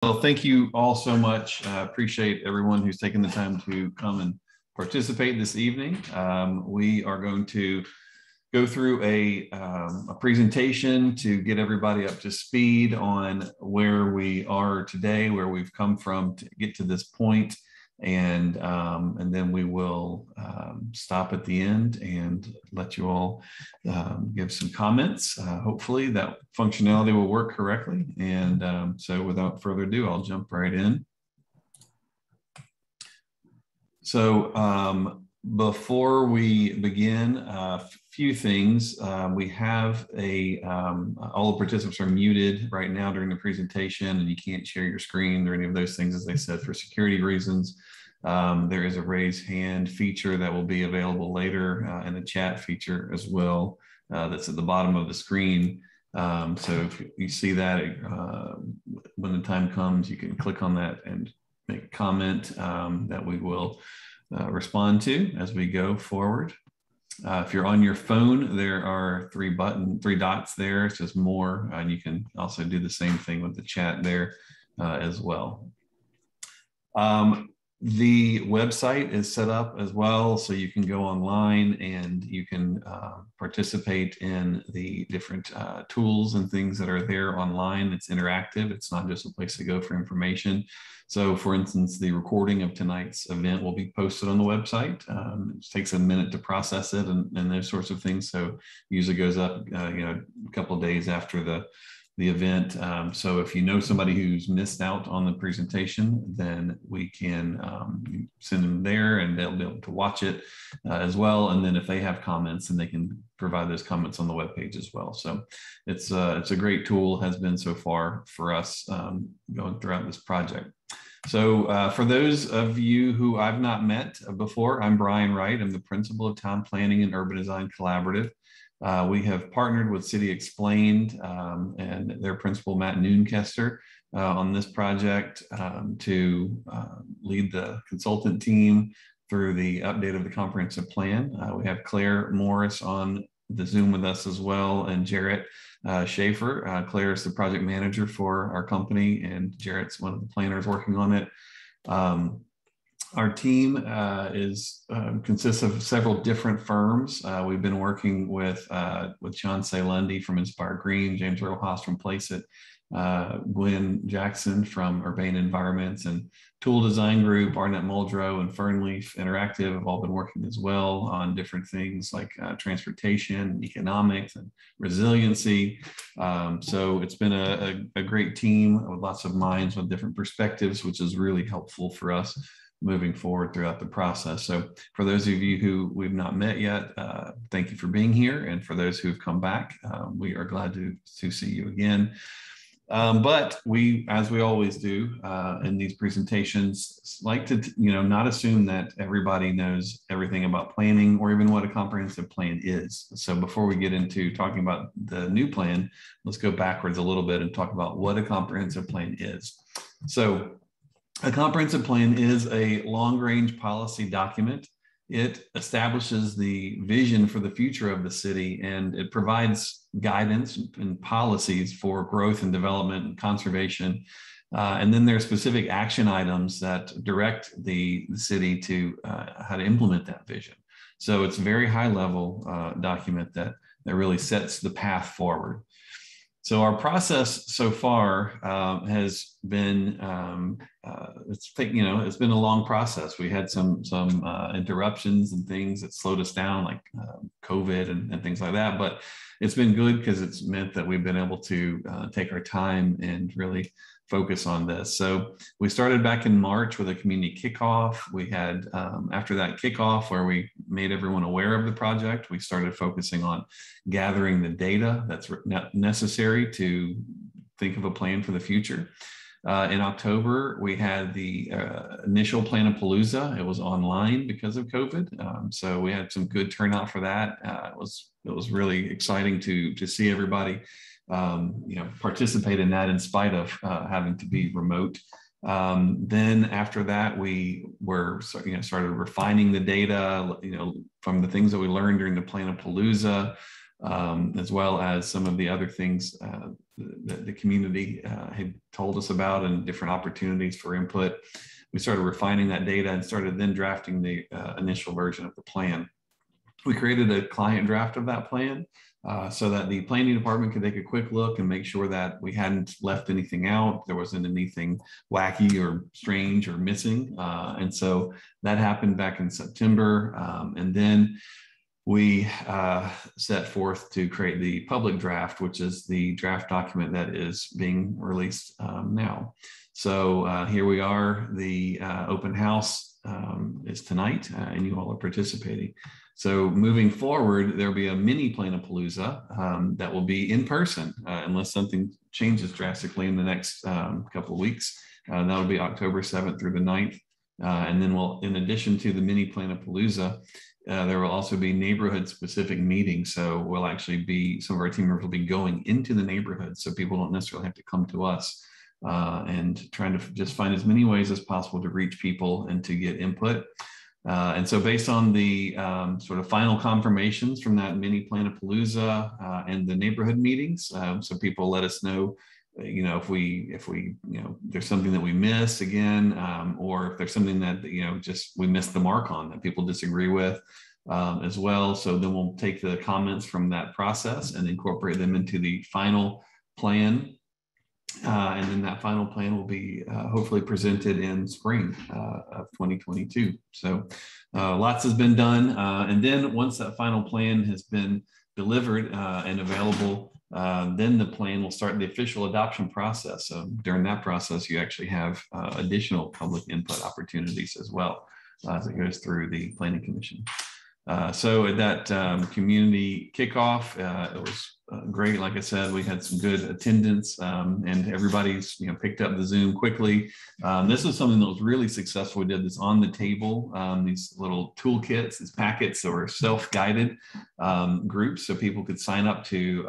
Well, thank you all so much. Appreciate everyone who's taken the time to come and participate this evening. We are going to go through a presentation to get everybody up to speed on where we are today, where we've come from to get to this point. And then we will stop at the end and let you all give some comments. Hopefully that functionality will work correctly. And so without further ado, I'll jump right in. So before we begin, a few things. We have all the participants are muted right now during the presentation, and you can't share your screen or any of those things, as they said, for security reasons. There is a raise hand feature that will be available later and a chat feature as well that's at the bottom of the screen. So if you see that, when the time comes, you can click on that and make a comment that we will respond to as we go forward. If you're on your phone, there are three dots there. It says more, and you can also do the same thing with the chat there as well. The website is set up as well, so you can go online and you can participate in the different tools and things that are there online. It's interactive. It's not just a place to go for information. So for instance, the recording of tonight's event will be posted on the website. It takes a minute to process it and those sorts of things. So usually goes up a couple of days after the event. So if you know somebody who's missed out on the presentation, then we can send them there and they'll be able to watch it as well. And then if they have comments, then they can provide those comments on the webpage as well. So it's a great tool, has been so far for us going throughout this project. So for those of you who I've not met before, I'm Brian Wright. I'm the principal of Town Planning and Urban Design Collaborative. We have partnered with City Explained and their principal, Matt Noonkester, on this project to lead the consultant team through the update of the comprehensive plan. We have Claire Morris on the Zoom with us as well, and Jarrett Schaefer. Claire is the project manager for our company, and Jarrett's one of the planners working on it. Our team consists of several different firms. We've been working with John C. Lundy from Inspire Green, James Rojas from Place It, Gwen Jackson from Urbane Environments, and Tool Design Group, Arnett Muldrow, and Fernleaf Interactive have all been working as well on different things like transportation, economics, and resiliency. So it's been a great team with lots of minds with different perspectives, which is really helpful for us moving forward throughout the process. So for those of you who we've not met yet, thank you for being here. And for those who've come back, we are glad to see you again. But we, as we always do in these presentations, like to not assume that everybody knows everything about planning or even what a comprehensive plan is. So before we get into talking about the new plan, let's go backwards a little bit and talk about what a comprehensive plan is. So a comprehensive plan is a long-range policy document. It establishes the vision for the future of the city, and it provides guidance and policies for growth and development and conservation. And then there are specific action items that direct the city to how to implement that vision. So it's a very high-level document that really sets the path forward. So our process so far has been it's been a long process. We had some interruptions and things that slowed us down, like COVID and things like that. But it's been good because it's meant that we've been able to take our time and really focus on this. So we started back in March with a community kickoff. We had, after that kickoff where we made everyone aware of the project, we started focusing on gathering the data that's necessary to think of a plan for the future. In October, we had the initial Planapalooza. It was online because of COVID. So we had some good turnout for that. It was really exciting to see everybody participate in that in spite of having to be remote. Then after that, we were started refining the data, from the things that we learned during the Planapalooza, as well as some of the other things the community had told us about and different opportunities for input. We started refining that data and started then drafting the initial version of the plan. We created a client draft of that plan so that the planning department could take a quick look and make sure that we hadn't left anything out. There wasn't anything wacky or strange or missing. And so that happened back in September. And then we set forth to create the public draft, which is the draft document that is being released now. So here we are. The open house is tonight, and you all are participating. So moving forward, there'll be a mini Planapalooza that will be in person, unless something changes drastically in the next couple of weeks. That'll be October 7th through the 9th. And then in addition to the mini Planapalooza, there will also be neighborhood specific meetings. So we'll actually be, some of our team members will be going into the neighborhood, so people don't necessarily have to come to us, and trying to just find as many ways as possible to reach people and to get input. And so based on the sort of final confirmations from that mini Planapalooza and the neighborhood meetings, so people let us know, if we there's something that we missed again, or if there's something that, just we missed the mark on that people disagree with as well. So then we'll take the comments from that process and incorporate them into the final plan. And then that final plan will be hopefully presented in spring of 2022. So lots has been done. And then once that final plan has been delivered and available, then the plan will start the official adoption process. So during that process, you actually have additional public input opportunities as well as it goes through the Planning Commission. So at that community kickoff, it was great. Like I said, we had some good attendance, and everybody's picked up the Zoom quickly. This was something that was really successful. We did this on the table, these little toolkits, these packets that were self-guided groups, so people could sign up to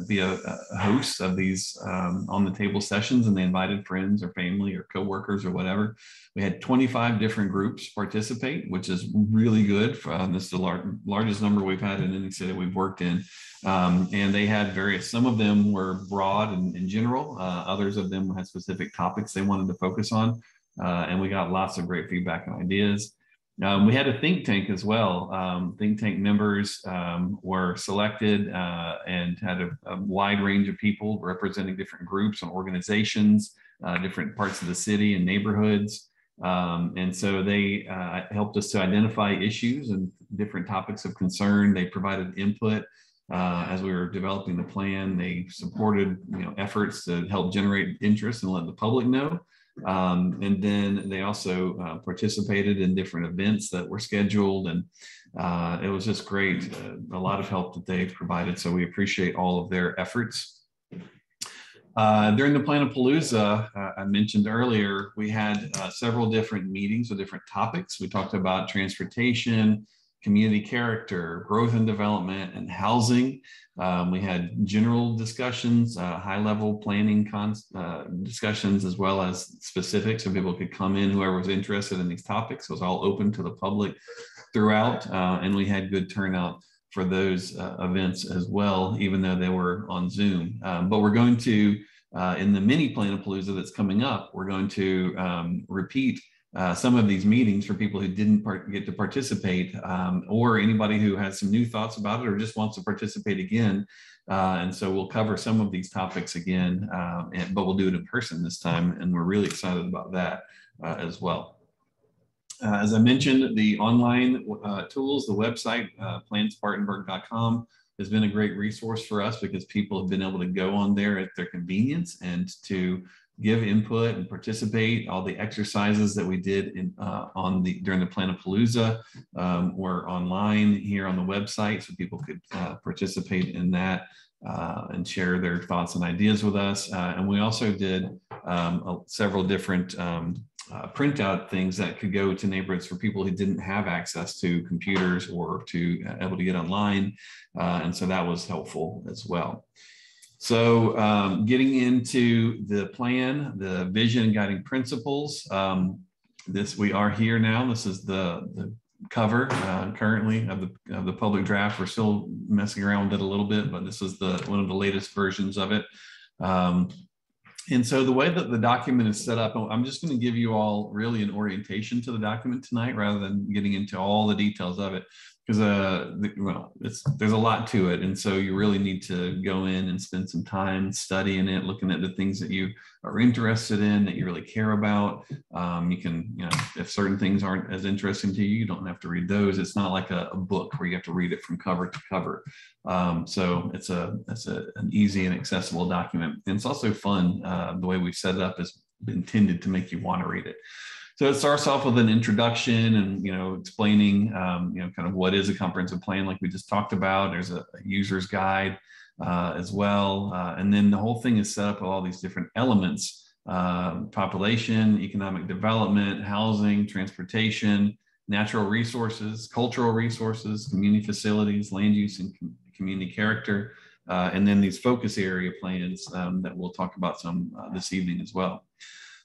be a host of these on the table sessions, and they invited friends or family or coworkers or whatever. We had 25 different groups participate, which is really good. This is the largest number we've had in any city we've worked in. And they had various, some of them were broad and in general, others of them had specific topics they wanted to focus on. And we got lots of great feedback and ideas. We had a think tank as well. Think tank members were selected and had a wide range of people representing different groups and organizations, different parts of the city and neighborhoods. And so they helped us to identify issues and different topics of concern. They provided input as we were developing the plan. They supported efforts to help generate interest and let the public know. And then they also participated in different events that were scheduled, and it was just great. A lot of help that they provided. So we appreciate all of their efforts. During the Planapalooza, I mentioned earlier, we had several different meetings with different topics. We talked about transportation, community character, growth and development, and housing. We had general discussions, high-level planning discussions, as well as specifics, so people could come in, whoever was interested in these topics. It was all open to the public throughout, and we had good turnout for those events as well, even though they were on Zoom. But we're going to, in the mini Planapalooza that's coming up, we're going to repeat some of these meetings for people who didn't get to participate, or anybody who has some new thoughts about it or just wants to participate again. And so we'll cover some of these topics again, but we'll do it in person this time, and we're really excited about that as well. As I mentioned, the online tools, the website, planspartanburg.com, has been a great resource for us because people have been able to go on there at their convenience and to give input and participate. All the exercises that we did during the Planapalooza were online here on the website, so people could participate in that and share their thoughts and ideas with us. And we also did several different printout things that could go to neighborhoods for people who didn't have access to computers or to able to get online. And so that was helpful as well. So getting into the plan, the vision and guiding principles, we are here now. This is the cover currently of the public draft. We're still messing around with it a little bit, but this is one of the latest versions of it. And so the way that the document is set up, I'm just going to give you all really an orientation to the document tonight rather than getting into all the details of it, because there's a lot to it. And so you really need to go in and spend some time studying it, looking at the things that you are interested in, that you really care about. You can, if certain things aren't as interesting to you, you don't have to read those. It's not like a book where you have to read it from cover to cover. So it's an easy and accessible document. And it's also fun. The way we've set it up is intended to make you want to read it. So it starts off with an introduction and, explaining, kind of what is a comprehensive plan, like we just talked about. There's a user's guide as well. And then the whole thing is set up with all these different elements: population, economic development, housing, transportation, natural resources, cultural resources, community facilities, land use and community character, and then these focus area plans that we'll talk about some this evening as well.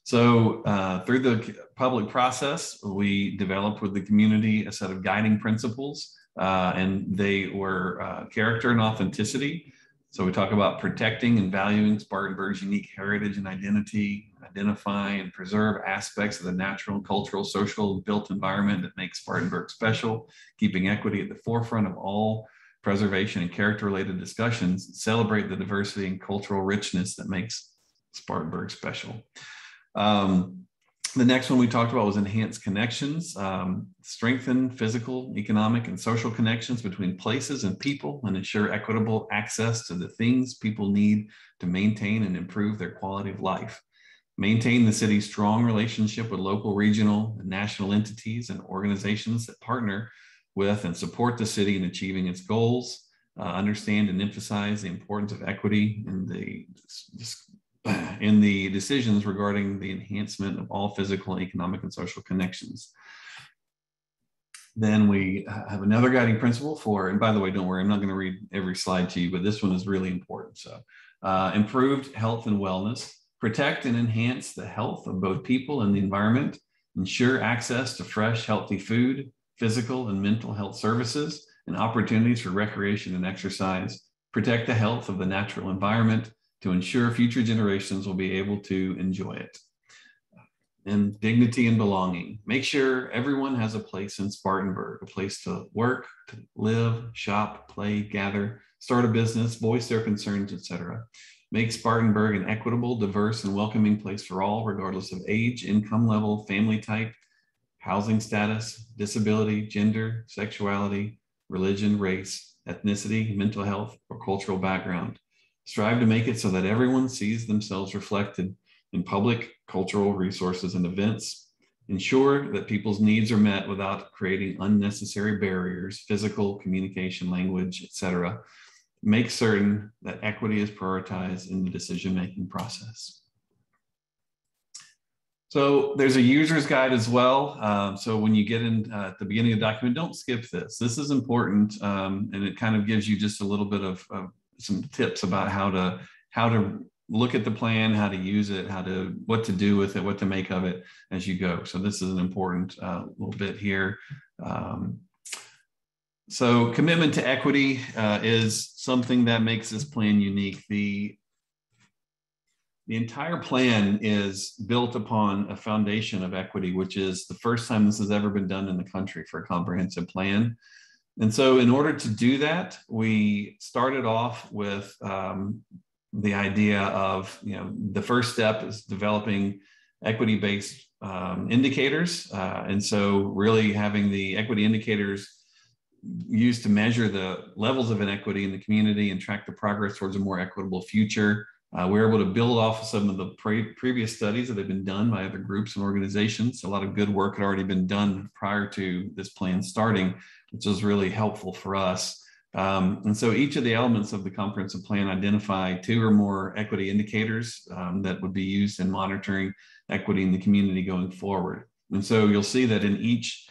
So through the public process, we developed with the community a set of guiding principles, and they were character and authenticity. So we talk about protecting and valuing Spartanburg's unique heritage and identity, identify and preserve aspects of the natural, cultural, social, and built environment that makes Spartanburg special, keeping equity at the forefront of all preservation and character-related discussions, celebrate the diversity and cultural richness that makes Spartanburg special. The next one we talked about was enhanced connections, strengthen physical, economic, and social connections between places and people, and ensure equitable access to the things people need to maintain and improve their quality of life. Maintain the city's strong relationship with local, regional, and national entities and organizations that partner with and support the city in achieving its goals. Understand and emphasize the importance of equity in the decisions regarding the enhancement of all physical, economic, and social connections. Then we have another guiding principle and by the way, don't worry, I'm not going to read every slide to you, but this one is really important. So improved health and wellness, protect and enhance the health of both people and the environment, ensure access to fresh, healthy food, physical and mental health services, and opportunities for recreation and exercise, protect the health of the natural environment to ensure future generations will be able to enjoy it. And dignity and belonging. Make sure everyone has a place in Spartanburg, a place to work, to live, shop, play, gather, start a business, voice their concerns, etc. Make Spartanburg an equitable, diverse, and welcoming place for all, regardless of age, income level, family type, housing status, disability, gender, sexuality, religion, race, ethnicity, mental health, or cultural background. Strive to make it so that everyone sees themselves reflected in public, cultural resources and events. Ensure that people's needs are met without creating unnecessary barriers, physical, communication, language, etc. Make certain that equity is prioritized in the decision-making process. So there's a user's guide as well. So when you get in at the beginning of the document, don't skip this. This is important, and it kind of gives you just a little bit of some tips about how to look at the plan, how to use it, what to do with it, what to make of it as you go. So this is an important little bit here. So commitment to equity is something that makes this plan unique. The entire plan is built upon a foundation of equity, which is the first time this has ever been done in the country for a comprehensive plan. And so in order to do that, we started off with the idea of, the first step is developing equity-based indicators. And so really having the equity indicators used to measure the levels of inequity in the community and track the progress towards a more equitable future. We were able to build off of some of the previous studies that have been done by other groups and organizations. A lot of good work had already been done prior to this plan starting, which was really helpful for us. And so each of the elements of the comprehensive plan identify 2 or more equity indicators that would be used in monitoring equity in the community going forward. And so you'll see that in each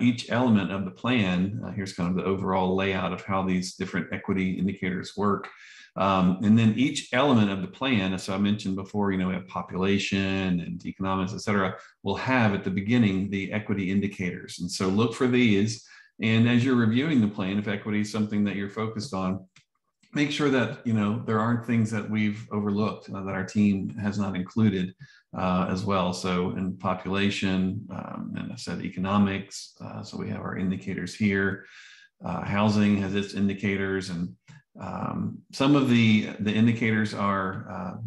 each element of the plan, here's kind of the overall layout of how these different equity indicators work. And then each element of the plan, so I mentioned before, we have population and economics, et cetera, will have at the beginning the equity indicators. And so look for these. And as you're reviewing the plan, if equity is something that you're focused on, make sure that there aren't things that we've overlooked, that our team has not included as well. So in population, and I said economics, so we have our indicators here. Housing has its indicators, and some of the indicators are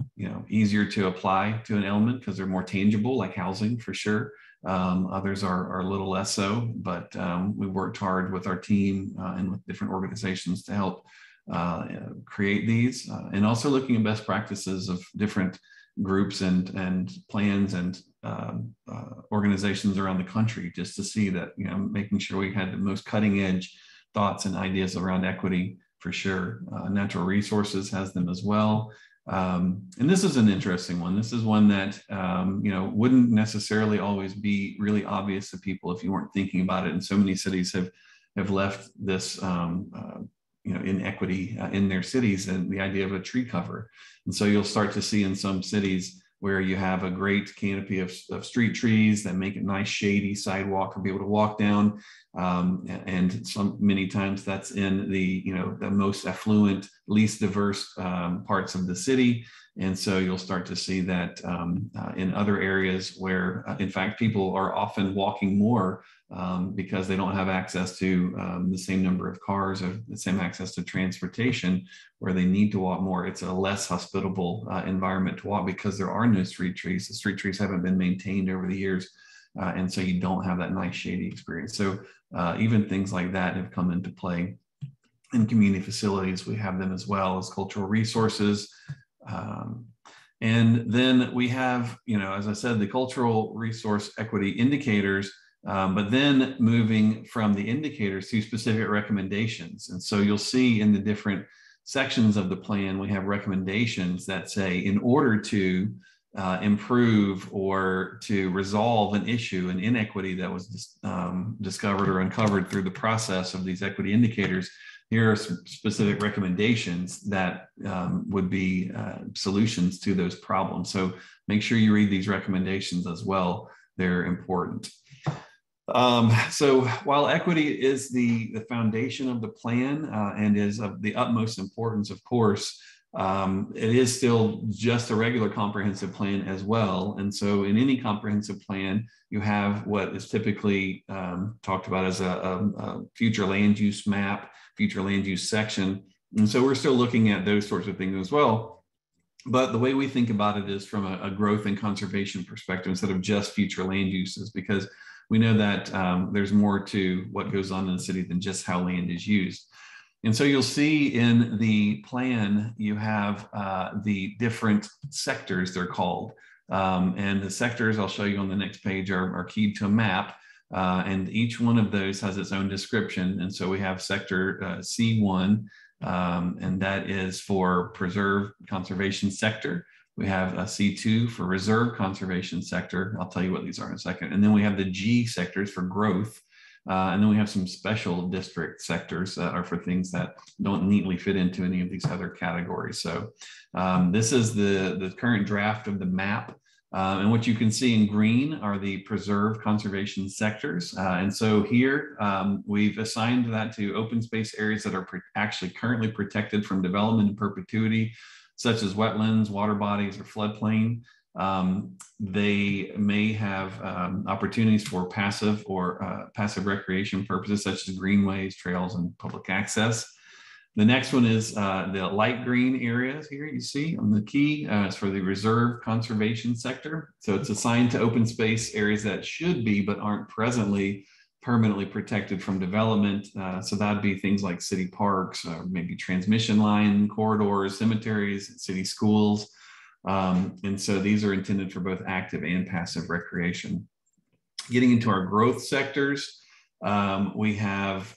easier to apply to an element because they're more tangible, like housing for sure. Others are a little less so, but we worked hard with our team and with different organizations to help create these, and also looking at best practices of different groups and plans and organizations around the country, just to see that, making sure we had the most cutting edge thoughts and ideas around equity for sure. Natural resources has them as well. And this is an interesting one. This is one that, wouldn't necessarily always be really obvious to people if you weren't thinking about it. And so many cities have left this, inequity in their cities, and the idea of a tree cover. And so you'll start to see in some cities where you have a great canopy of street trees that make a nice shady sidewalk for people to walk down. And many times that's in the most affluent, least diverse parts of the city. And so you'll start to see that in other areas where, in fact, people are often walking more because they don't have access to the same number of cars or the same access to transportation, where they need to walk more. It's a less hospitable environment to walk because there are no street trees. The street trees haven't been maintained over the years. And so you don't have that nice shady experience. So even things like that have come into play. In community facilities, we have them as well as cultural resources. And then we have, as I said, the cultural resource equity indicators, but then moving from the indicators to specific recommendations. And so you'll see in the different sections of the plan, we have recommendations that say, in order to improve or to resolve an issue, an inequity that was discovered or uncovered through the process of these equity indicators, here are some specific recommendations that would be solutions to those problems. So make sure you read these recommendations as well. They're important. So while equity is the foundation of the plan and is of the utmost importance, of course, it is still just a regular comprehensive plan as well. And so in any comprehensive plan, you have what is typically talked about as a future land use map, future land use section. And so we're still looking at those sorts of things as well. But the way we think about it is from a growth and conservation perspective instead of just future land uses, because we know that there's more to what goes on in the city than just how land is used. And so you'll see in the plan, you have the different sectors, they're called. And the sectors I'll show you on the next page are keyed to a map. And each one of those has its own description. And so we have sector C1, and that is for preserve conservation sector. We have a C2 for reserve conservation sector. I'll tell you what these are in a second. And then we have the G sectors for growth. And then we have some special district sectors that are for things that don't neatly fit into any of these other categories. So this is the current draft of the map. And what you can see in green are the preserve conservation sectors. And so here we've assigned that to open space areas that are actually currently protected from development in perpetuity, such as wetlands, water bodies, or floodplain. They may have opportunities for passive or passive recreation purposes, such as greenways, trails, and public access. The next one is the light green areas here you see on the key. It's for the reserve conservation sector. So it's assigned to open space areas that should be but aren't presently permanently protected from development. So that'd be things like city parks, or maybe transmission line corridors, cemeteries, city schools. And so these are intended for both active and passive recreation. Getting into our growth sectors, we have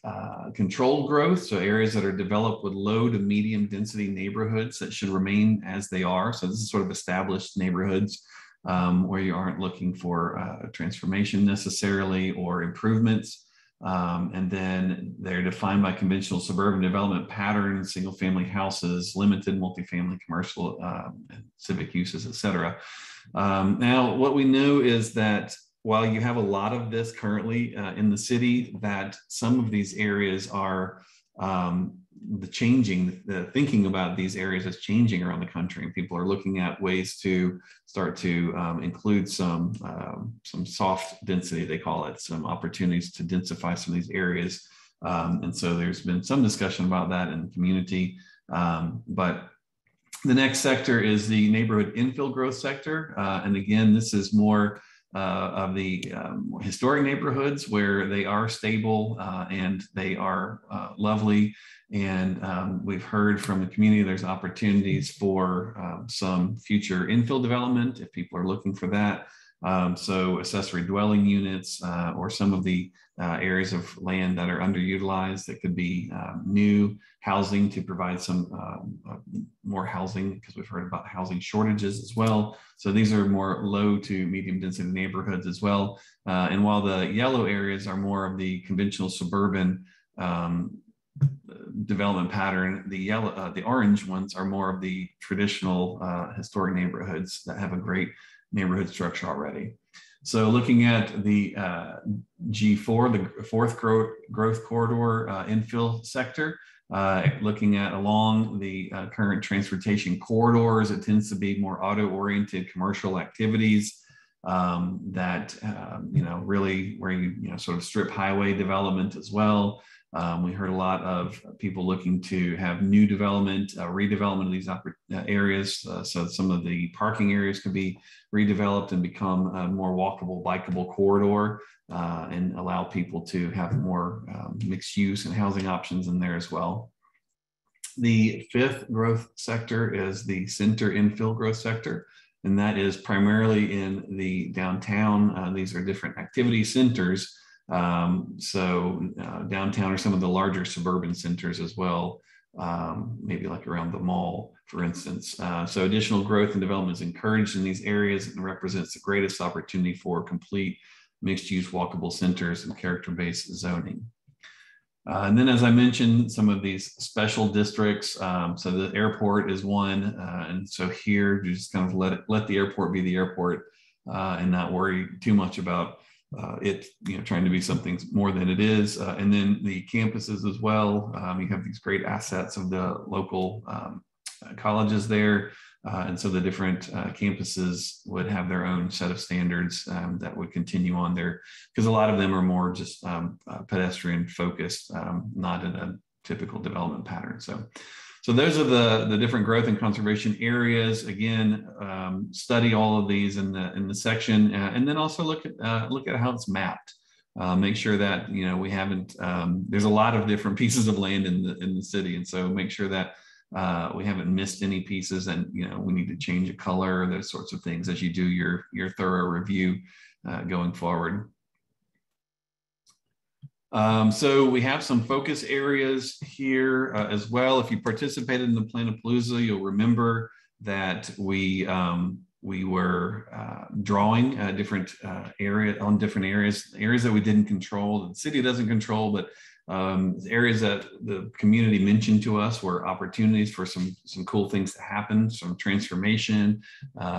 controlled growth, so areas that are developed with low to medium density neighborhoods that should remain as they are. So this is sort of established neighborhoods where you aren't looking for transformation necessarily or improvements. And then they're defined by conventional suburban development patterns, single family houses, limited multifamily, commercial, and civic uses, et cetera. Now, what we know is that while you have a lot of this currently in the city, that some of these areas are the thinking about these areas is changing around the country, and people are looking at ways to start to include some soft density, they call it, some opportunities to densify some of these areas. And so there's been some discussion about that in the community. But the next sector is the neighborhood infill growth sector. And again, this is more of the historic neighborhoods where they are stable and they are lovely. And we've heard from the community there's opportunities for some future infill development if people are looking for that. So accessory dwelling units or some of the areas of land that are underutilized that could be new housing to provide some more housing, because we've heard about housing shortages as well. So these are more low to medium density neighborhoods as well. And while the yellow areas are more of the conventional suburban development pattern, the orange ones are more of the traditional historic neighborhoods that have a great neighborhood structure already. So looking at the G4, the fourth growth corridor infill sector, looking at along the current transportation corridors, it tends to be more auto-oriented commercial activities that, really where you sort of strip highway development as well. We heard a lot of people looking to have new development, redevelopment of these areas. So some of the parking areas could be redeveloped and become a more walkable, bikeable corridor and allow people to have more mixed use and housing options in there as well. The fifth growth sector is the center infill growth sector, and that is primarily in the downtown. These are different activity centers. Downtown are some of the larger suburban centers as well, maybe like around the mall, for instance. So additional growth and development is encouraged in these areas and represents the greatest opportunity for complete mixed-use walkable centers and character-based zoning. And then, as I mentioned, some of these special districts. So the airport is one, and so here you just kind of let the airport be the airport and not worry too much about it, trying to be something more than it is. And then the campuses as well. You have these great assets of the local colleges there. And so the different campuses would have their own set of standards that would continue on there, because a lot of them are more just pedestrian focused, not in a typical development pattern. So those are the different growth and conservation areas. Again, study all of these in the section, and then also look at how it's mapped. Make sure that we haven't. There's a lot of different pieces of land in the city, and so make sure that we haven't missed any pieces, and we need to change a color, those sorts of things as you do your thorough review going forward. So we have some focus areas here as well. If you participated in the Planapalooza, you'll remember that we were drawing different areas that we didn't control, that the city doesn't control, but areas that the community mentioned to us were opportunities for some cool things to happen, some transformation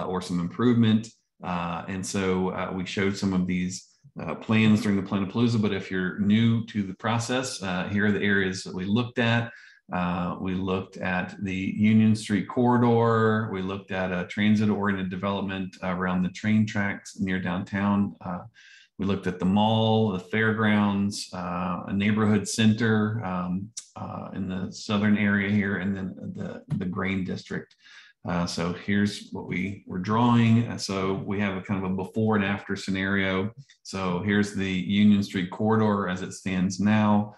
or some improvement. And so we showed some of these plans during the Planapalooza, but if you're new to the process, here are the areas that we looked at. We looked at the Union Street corridor. We looked at a transit-oriented development around the train tracks near downtown. We looked at the mall, the fairgrounds, a neighborhood center in the southern area here, and then the grain district. So here's what we were drawing. So we have a kind of a before and after scenario. So here's the Union Street corridor as it stands now.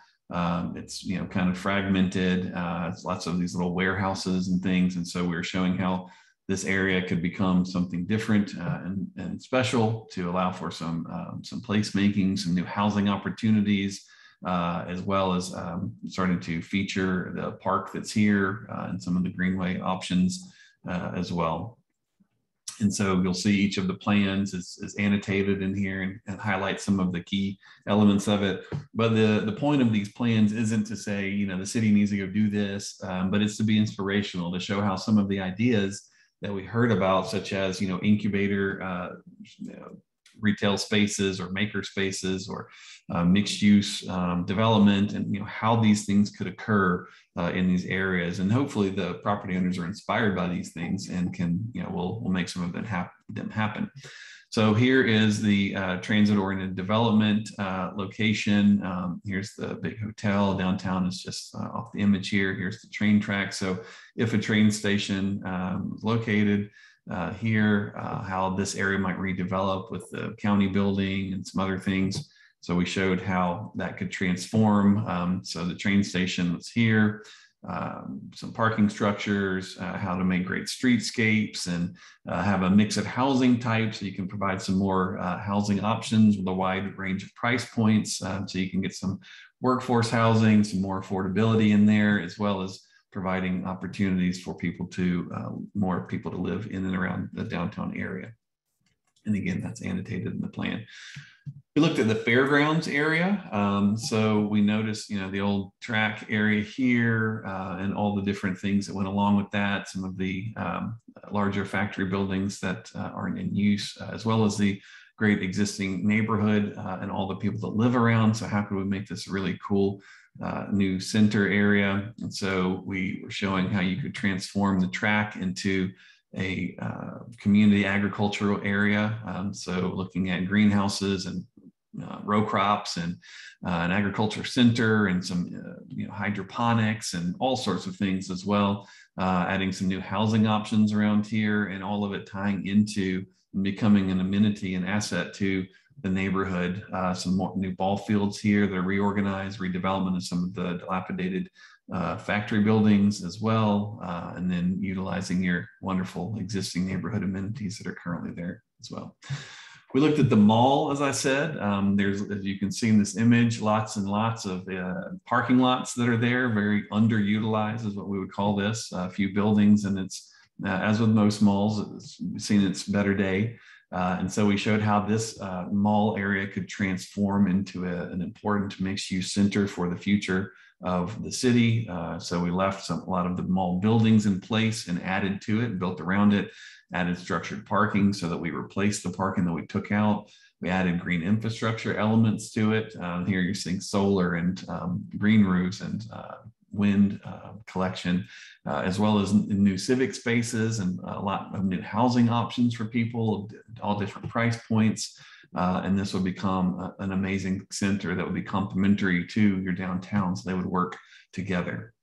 It's kind of fragmented. It's lots of these little warehouses and things. And so we were showing how this area could become something different and special to allow for some placemaking, some new housing opportunities, as well as starting to feature the park that's here and some of the greenway options as well. And so you'll see each of the plans is annotated in here and highlight some of the key elements of it. But the point of these plans isn't to say, you know, the city needs to go do this, but it's to be inspirational, to show how some of the ideas that we heard about, such as, you know, incubator, retail spaces or maker spaces or mixed use development, and, you know, how these things could occur in these areas. And hopefully the property owners are inspired by these things and can, you know, we'll make some of them happen. So here is the transit-oriented development location. Here's the big hotel. Downtown is just off the image here. Here's the train track. So if a train station is located here, how this area might redevelop with the county building and some other things. So we showed how that could transform. So the train station was here, some parking structures, how to make great streetscapes, and have a mix of housing types. So you can provide some more housing options with a wide range of price points. So you can get some workforce housing, some more affordability in there, as well as providing opportunities for people to, more people to live in and around the downtown area. And again, that's annotated in the plan. We looked at the fairgrounds area. So we noticed, you know, the old track area here and all the different things that went along with that, some of the larger factory buildings that aren't in use, as well as the great existing neighborhood and all the people that live around. So how could we make this a really cool new center area? And so we were showing how you could transform the track into a community agricultural area. So looking at greenhouses and row crops and an agriculture center and some you know, hydroponics and all sorts of things as well, adding some new housing options around here, and all of it tying into becoming an amenity and asset to the neighborhood. Some more new ball fields here that are reorganized, redevelopment of some of the dilapidated factory buildings as well, and then utilizing your wonderful existing neighborhood amenities that are currently there as well. We looked at the mall, as I said. There's, as you can see in this image, lots and lots of parking lots that are there, very underutilized is what we would call this. A few buildings, and it's, as with most malls, it's seen its better day. And so we showed how this mall area could transform into an important mixed-use center for the future of the city. So we left a lot of the mall buildings in place and added to it, built around it, added structured parking so that we replaced the parking that we took out. We added green infrastructure elements to it. Here you're seeing solar and green roofs and wind collection, as well as new civic spaces and a lot of new housing options for people, all different price points. And this will become an amazing center that would be complementary to your downtown, so they would work together.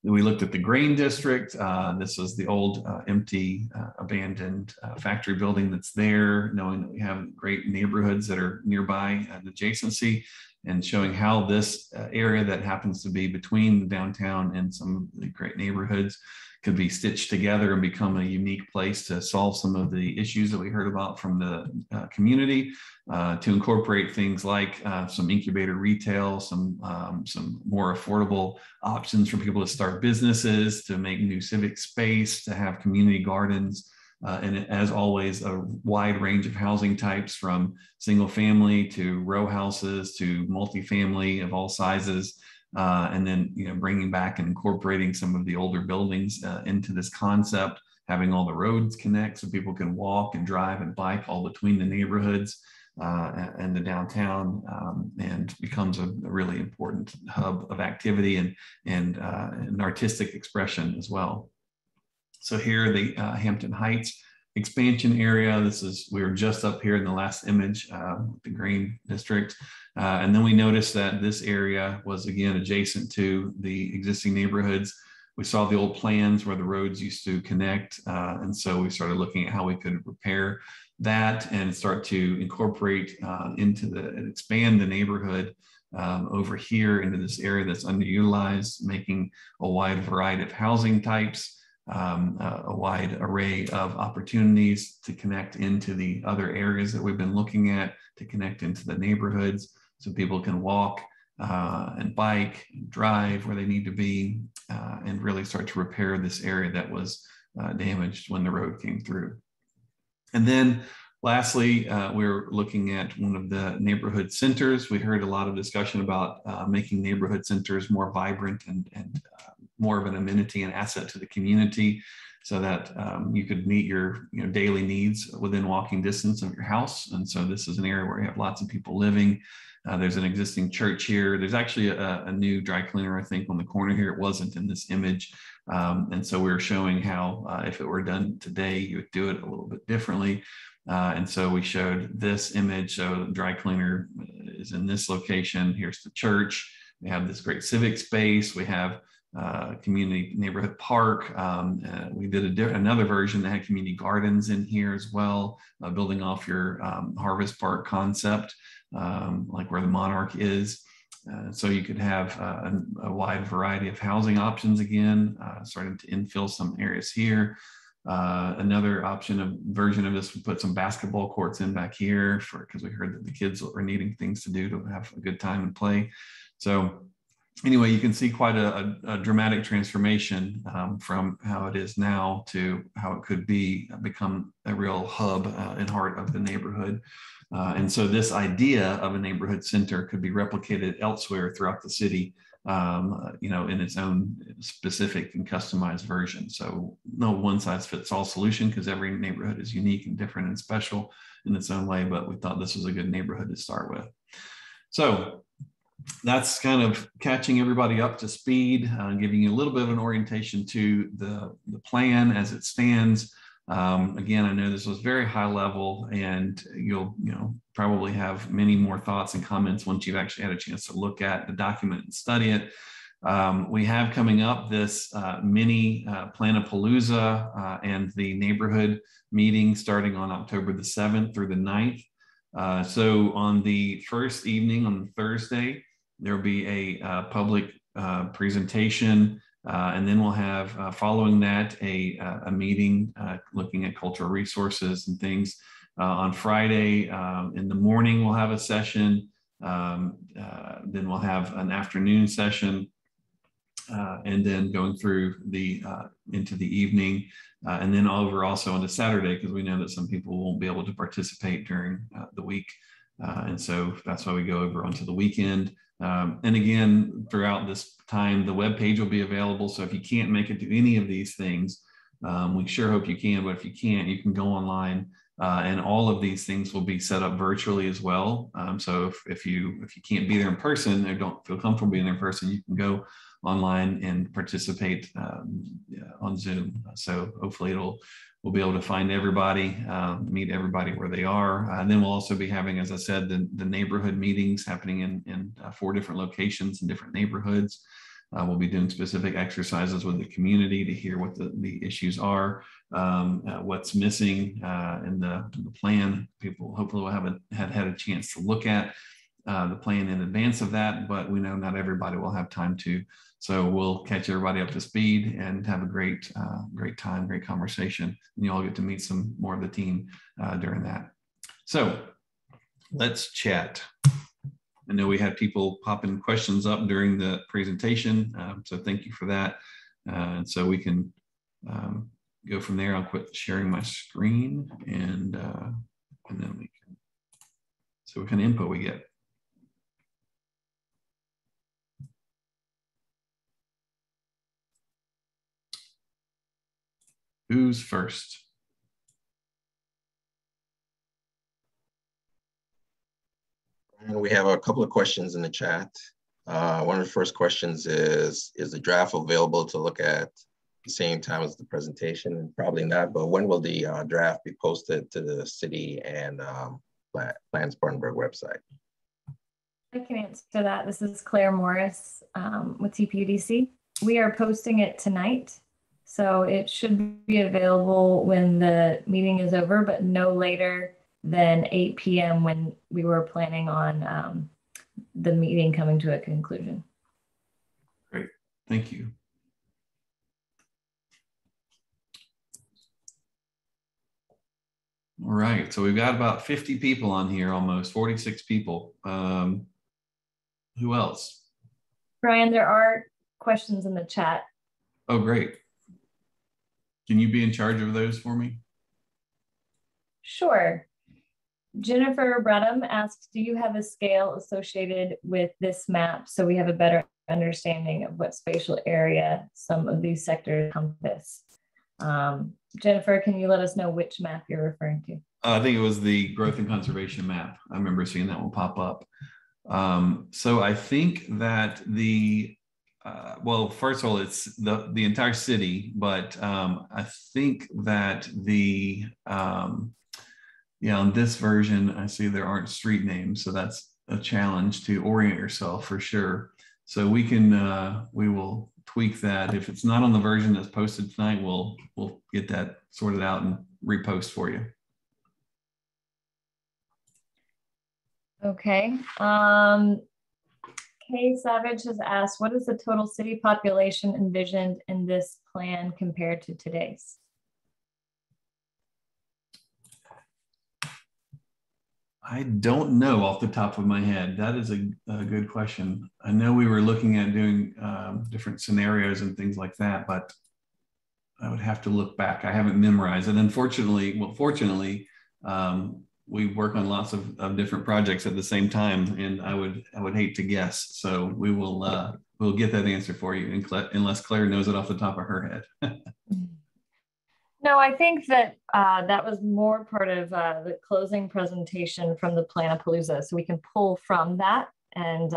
We looked at the grain district. This was the old empty, abandoned factory building that's there, knowing that we have great neighborhoods that are nearby and adjacency, and showing how this area that happens to be between the downtown and some of the great neighborhoods could be stitched together and become a unique place to solve some of the issues that we heard about from the community, to incorporate things like some incubator retail, some more affordable options for people to start businesses, to make new civic space, to have community gardens, and as always, a wide range of housing types, from single family to row houses to multifamily of all sizes. And then, you know, bringing back and incorporating some of the older buildings into this concept, having all the roads connect so people can walk and drive and bike all between the neighborhoods and the downtown, and becomes a really important hub of activity and an artistic expression as well. So here, the Hampton Heights expansion area. This is, we were just up here in the last image, the green district. And then we noticed that this area was again adjacent to the existing neighborhoods. We saw the old plans where the roads used to connect. And so we started looking at how we could repair that and start to incorporate into and expand the neighborhood over here into this area that's underutilized, making a wide variety of housing types. A wide array of opportunities to connect into the other areas that we've been looking at, to connect into the neighborhoods so people can walk and bike and drive where they need to be, and really start to repair this area that was damaged when the road came through. And then lastly, we're looking at one of the neighborhood centers. We heard a lot of discussion about making neighborhood centers more vibrant and more of an amenity and asset to the community, so that you could meet your daily needs within walking distance of your house. And so this is an area where you have lots of people living. There's an existing church here. There's actually a new dry cleaner, I think, on the corner here. It wasn't in this image. And so we were showing how if it were done today, you would do it a little bit differently. And so we showed this image. So the dry cleaner is in this location. Here's the church. We have this great civic space. We have community neighborhood park. We did another version that had community gardens in here as well, building off your harvest park concept, like where the Monarch is. So you could have a wide variety of housing options again, starting to infill some areas here. Another version of this would put some basketball courts in back here because we heard that the kids were needing things to do to have a good time and play. So anyway, you can see quite a dramatic transformation from how it is now to how it could become a real hub and heart of the neighborhood. And so this idea of a neighborhood center could be replicated elsewhere throughout the city, in its own specific and customized version. So no one size fits all solution, because every neighborhood is unique and different and special in its own way, but we thought this was a good neighborhood to start with. So that's kind of catching everybody up to speed, giving you a little bit of an orientation to the plan as it stands. Again, I know this was very high level, and you'll probably have many more thoughts and comments once you've actually had a chance to look at the document and study it. We have coming up this mini Planapalooza and the neighborhood meeting starting on October the 7th through the 9th. So on the first evening, on Thursday, there'll be a public presentation. And then we'll have, following that, a meeting looking at cultural resources and things. On Friday in the morning, we'll have a session. Then we'll have an afternoon session. And then going through into the evening. And then over also into Saturday, because we know that some people won't be able to participate during the week. And so that's why we go over onto the weekend. And again, throughout this time, the webpage will be available. So if you can't make it to any of these things, we sure hope you can, but if you can't, you can go online. And all of these things will be set up virtually as well. So if you can't be there in person or don't feel comfortable being there in person, you can go online and participate on Zoom. So hopefully we'll be able to find everybody, meet everybody where they are. And then we'll also be having, as I said, the neighborhood meetings happening in 4 different locations in different neighborhoods. We'll be doing specific exercises with the community to hear what the issues are, what's missing in the plan. People hopefully will have had a chance to look at the plan in advance of that, but we know not everybody will have time to. So we'll catch everybody up to speed and have a great time, great conversation. And you all get to meet some more of the team during that. So let's chat. I know we had people popping questions up during the presentation, so thank you for that. And so we can go from there. I'll quit sharing my screen, and then we can see what kind of info we get. Who's first? And we have a couple of questions in the chat. One of the first questions is the draft available to look at the same time as the presentation? And probably not, but when will the draft be posted to the city and Plan Spartanburg website? I can answer that. This is Claire Morris with TPUDC. We are posting it tonight, so it should be available when the meeting is over, but no later than 8 p.m. when we were planning on the meeting coming to a conclusion. Great, thank you. All right, so we've got about 50 people on here, almost 46 people. Who else? Brian, there are questions in the chat. Oh, great. Can you be in charge of those for me? Sure. Jennifer Bredham asks, do you have a scale associated with this map so we have a better understanding of what spatial area some of these sectors encompass? Jennifer, can you let us know which map you're referring to? I think it was the growth and conservation map. I remember seeing that one pop up. So I think that well, first of all, it's the entire city, but I think that yeah, on this version, I see there aren't street names, so that's a challenge to orient yourself for sure. So we will tweak that. If it's not on the version that's posted tonight, we'll get that sorted out and repost for you. Okay. Kay Savage has asked, what is the total city population envisioned in this plan compared to today's? I don't know off the top of my head. That is a good question. I know we were looking at doing different scenarios and things like that, but I would have to look back. I haven't memorized it. Unfortunately, well, fortunately, we work on lots of different projects at the same time, and I would hate to guess. So we will we'll get that answer for you, unless Claire knows it off the top of her head. No, I think that that was more part of the closing presentation from the Planapalooza. So we can pull from that and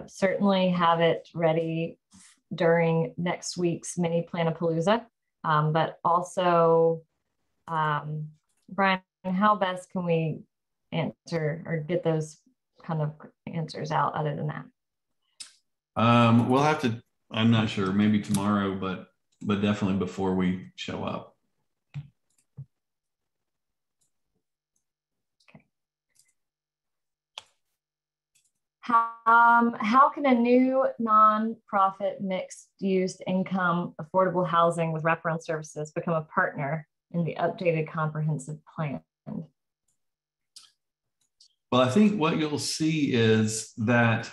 certainly have it ready during next week's mini Planapalooza. But also, Brian, how best can we answer or get those kind of answers out other than that? We'll have to, I'm not sure, maybe tomorrow, but definitely before we show up. Okay. How can a new nonprofit mixed-use income affordable housing with wraparound services become a partner in the updated comprehensive plan? Well, I think what you'll see is that,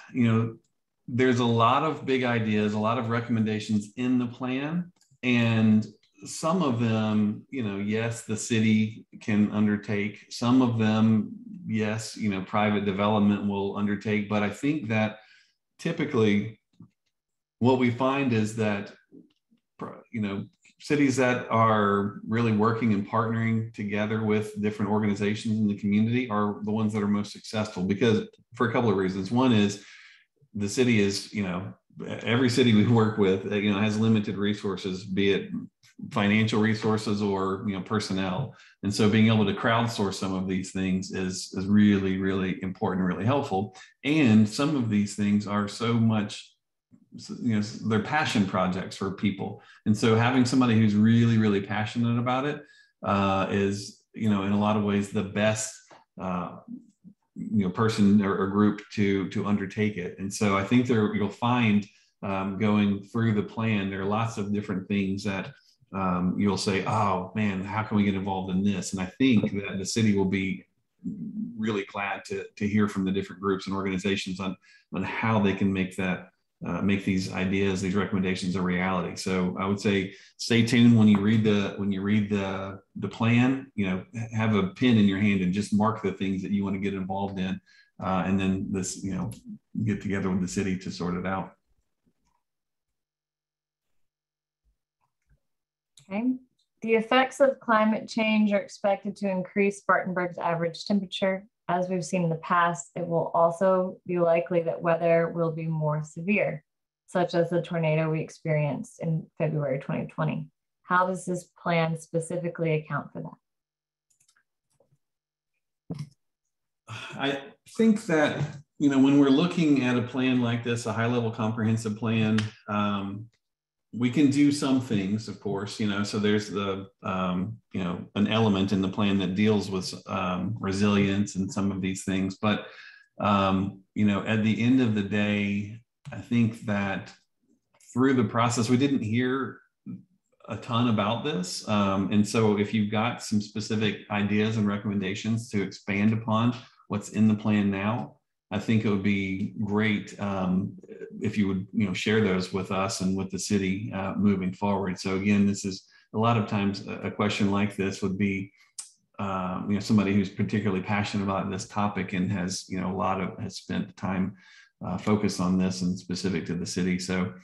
there's a lot of big ideas, a lot of recommendations in the plan. And some of them, yes, the city can undertake. Some of them, yes, private development will undertake. But I think that typically what we find is that, cities that are really working and partnering together with different organizations in the community are the ones that are most successful, because for a couple of reasons. One is the city is, every city we work with, has limited resources, be it financial resources or, personnel. And so being able to crowdsource some of these things is really, really important, really helpful. And some of these things are so much, they're passion projects for people. And so having somebody who's really, really passionate about it is, in a lot of ways, the best person or group to undertake it. And so I think you'll find going through the plan, there are lots of different things that you'll say, oh man, how can we get involved in this? And I think that the city will be really glad to hear from the different groups and organizations on how they can make these ideas, these recommendations a reality. So I would say stay tuned when you read the plan. Have a pen in your hand and just mark the things that you want to get involved in, and then this get together with the city to sort it out. Okay. The effects of climate change are expected to increase Spartanburg's average temperature. As we've seen in the past, it will also be likely that weather will be more severe, such as the tornado we experienced in February 2020. How does this plan specifically account for that? I think that, when we're looking at a plan like this, a high-level comprehensive plan, we can do some things, of course, so there's an element in the plan that deals with resilience and some of these things. But, at the end of the day, I think that through the process, we didn't hear a ton about this. And so if you've got some specific ideas and recommendations to expand upon what's in the plan now, I think it would be great if you would, share those with us and with the city moving forward. So again, this is a lot of times a question like this would be, somebody who's particularly passionate about this topic and has, has spent time focused on this and specific to the city. So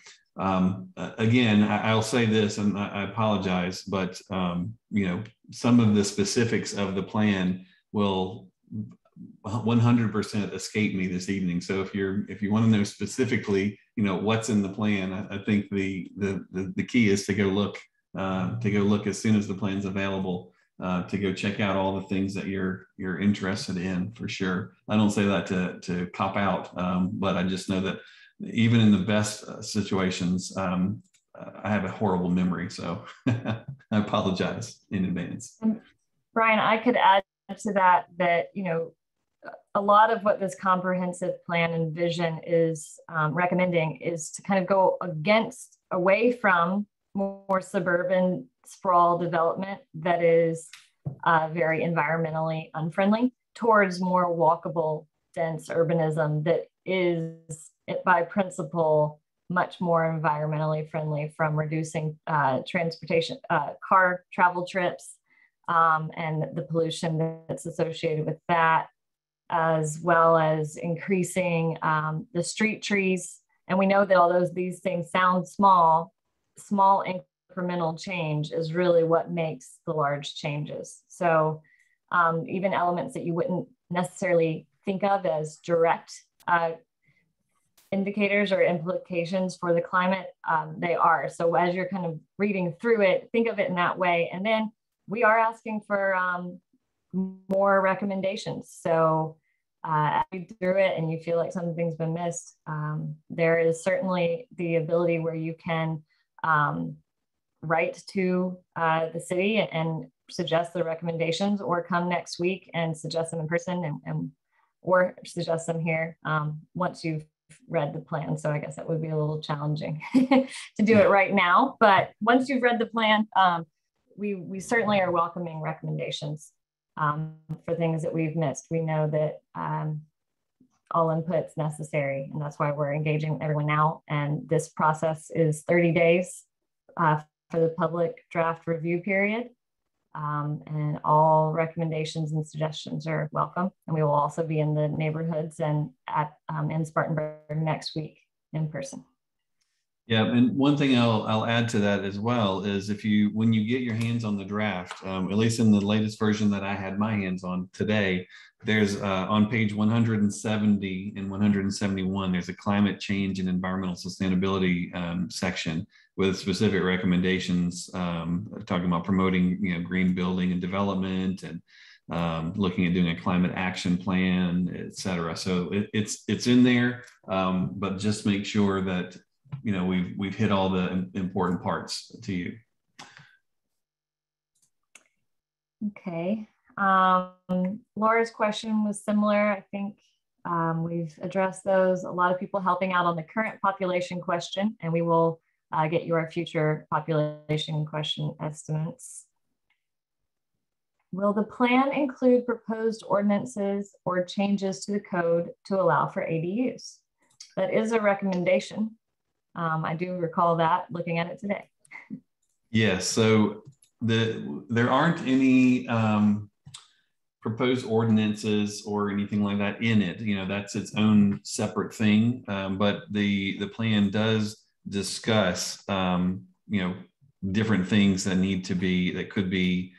again, I'll say this, and I apologize, but some of the specifics of the plan will 100% escape me this evening. So if you want to know specifically, what's in the plan, I think the key is to go look as soon as the plan's available, to go check out all the things that you're interested in, for sure. I don't say that to cop out, but I just know that even in the best situations, I have a horrible memory, so I apologize in advance. And Brian, I could add to that a lot of what this comprehensive plan and vision is recommending is to kind of go away from more suburban sprawl development that is very environmentally unfriendly towards more walkable, dense urbanism that is, by principle, much more environmentally friendly, from reducing transportation, car travel trips, and the pollution that's associated with that, as well as increasing the street trees. And we know that although these things sound small incremental change is really what makes the large changes. So even elements that you wouldn't necessarily think of as direct indicators or implications for the climate, they are. So as you're kind of reading through it, think of it in that way. And then we are asking for more recommendations. So as you through it and you feel like something's been missed, there is certainly the ability where you can write to the city and suggest the recommendations, or come next week and suggest them in person or suggest them here once you've read the plan. So I guess that would be a little challenging to do it right now, but once you've read the plan, we certainly are welcoming recommendations for things that we've missed. We know that all input's necessary, and that's why we're engaging everyone now. And this process is 30 days for the public draft review period. And all recommendations and suggestions are welcome. And we will also be in the neighborhoods and in Spartanburg next week in person. Yeah, and one thing I'll add to that as well is when you get your hands on the draft, at least in the latest version that I had my hands on today, there's on page 170 and 171, there's a climate change and environmental sustainability section with specific recommendations talking about promoting green building and development, and looking at doing a climate action plan, et cetera. So it's in there, but just make sure that we've hit all the important parts to you. Okay. Laura's question was similar. I think we've addressed those. A lot of people helping out on the current population question, and we will get your future population question estimates. Will the plan include proposed ordinances or changes to the code to allow for ADUs? That is a recommendation. I do recall that looking at it today. Yes, so there aren't any proposed ordinances or anything like that in it. That's its own separate thing. But the plan does discuss different things that could be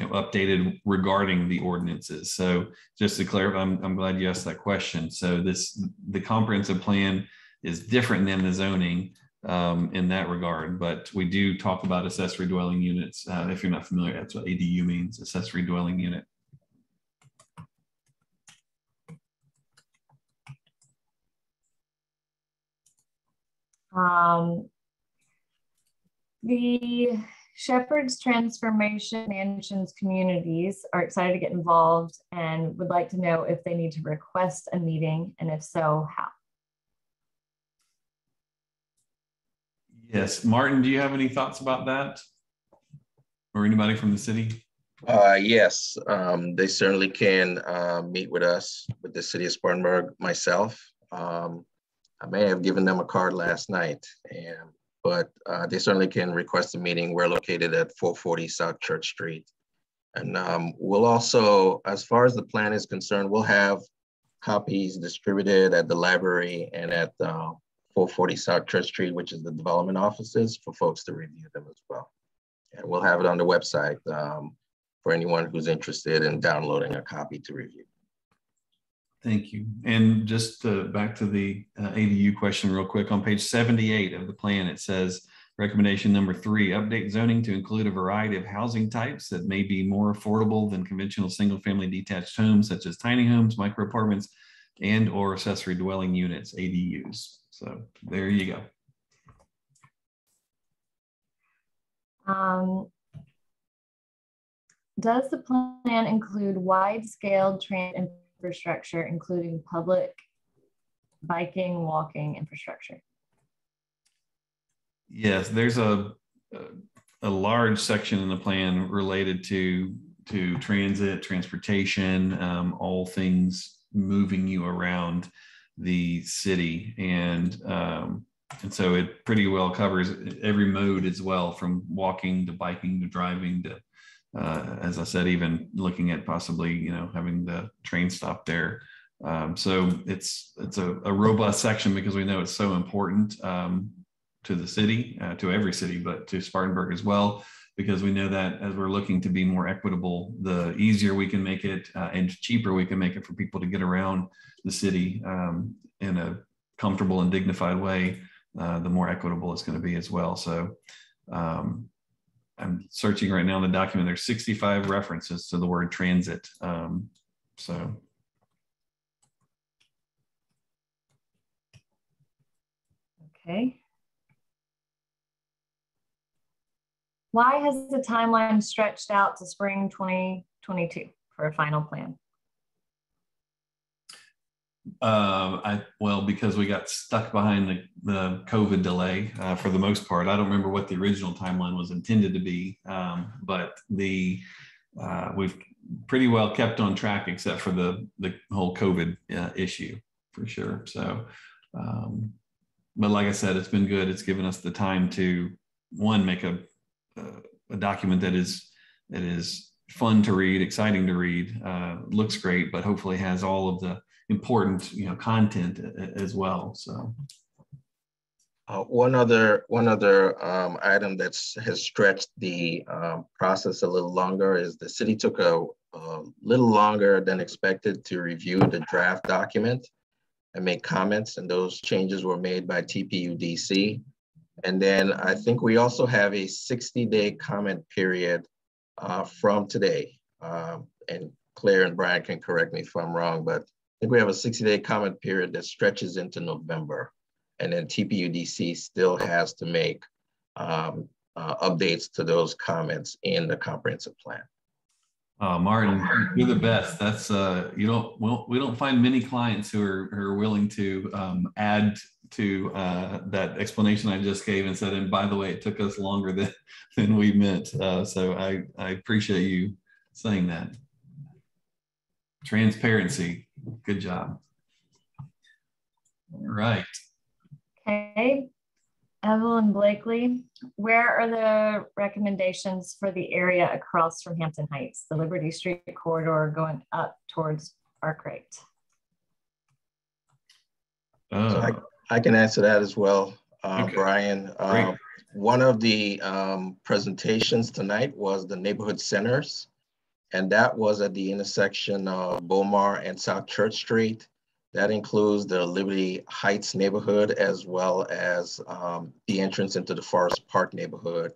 updated regarding the ordinances. So just to clarify, I'm glad you asked that question. So the comprehensive plan is different than the zoning in that regard, but we do talk about accessory dwelling units. If you're not familiar, that's what ADU means, accessory dwelling unit. The Shepherd's Transformation Mansions communities are excited to get involved and would like to know if they need to request a meeting, and if so, how. Yes, Martin, do you have any thoughts about that? Or anybody from the city? Yes, they certainly can meet with us, with the city of Spartanburg, myself. I may have given them a card last night, but they certainly can request a meeting. We're located at 440 South Church Street. And we'll also, as far as the plan is concerned, we'll have copies distributed at the library and at 440 South Church Street, which is the development offices, for folks to review them as well. And we'll have it on the website for anyone who's interested in downloading a copy to review. Thank you. And just back to the ADU question real quick, on page 78 of the plan, it says, recommendation number 3, update zoning to include a variety of housing types that may be more affordable than conventional single-family detached homes, such as tiny homes, micro apartments, and or accessory dwelling units, ADUs. So there you go. Does the plan include wide-scale transit infrastructure, including public biking, walking infrastructure? Yes, there's a large section in the plan related to transit, transportation, all things moving you around the city, and so it pretty well covers every mode as well, from walking to biking to driving to, as I said, even looking at possibly having the train stop there. So it's a robust section, because we know it's so important to the city, to every city, but to Spartanburg as well, because we know that as we're looking to be more equitable, the easier we can make it and cheaper we can make it for people to get around the city in a comfortable and dignified way, the more equitable it's going to be as well. So I'm searching right now in the document. There's 65 references to the word transit. So. Okay. Why has the timeline stretched out to spring 2022 for a final plan? Well, because we got stuck behind the COVID delay for the most part. I don't remember what the original timeline was intended to be, but we've pretty well kept on track, except for the whole COVID issue, for sure. So, but like I said, it's been good. It's given us the time to, one, make a document that is fun to read, exciting to read, looks great, but hopefully has all of the important content as well. So one other item that has stretched the process a little longer is the city took a little longer than expected to review the draft document and make comments, and those changes were made by TPUDC. And then I think we also have a 60-day comment period from today. And Claire and Brian can correct me if I'm wrong, but I think we have a 60-day comment period that stretches into November. And then TPUDC still has to make updates to those comments in the comprehensive plan. Martin, you're the best. That's we don't find many clients who are willing to add to that explanation I just gave and said, and by the way, it took us longer than we meant. So I appreciate you saying that. Transparency. Good job. All right. Okay. Evelyn Blakely, where are the recommendations for the area across from Hampton Heights, the Liberty Street corridor going up towards Arkwright? So I can answer that as well, Okay. Brian. One of the presentations tonight was the neighborhood centers, and that was at the intersection of Beaumar and South Church Street. That includes the Liberty Heights neighborhood, as well as the entrance into the Forest Park neighborhood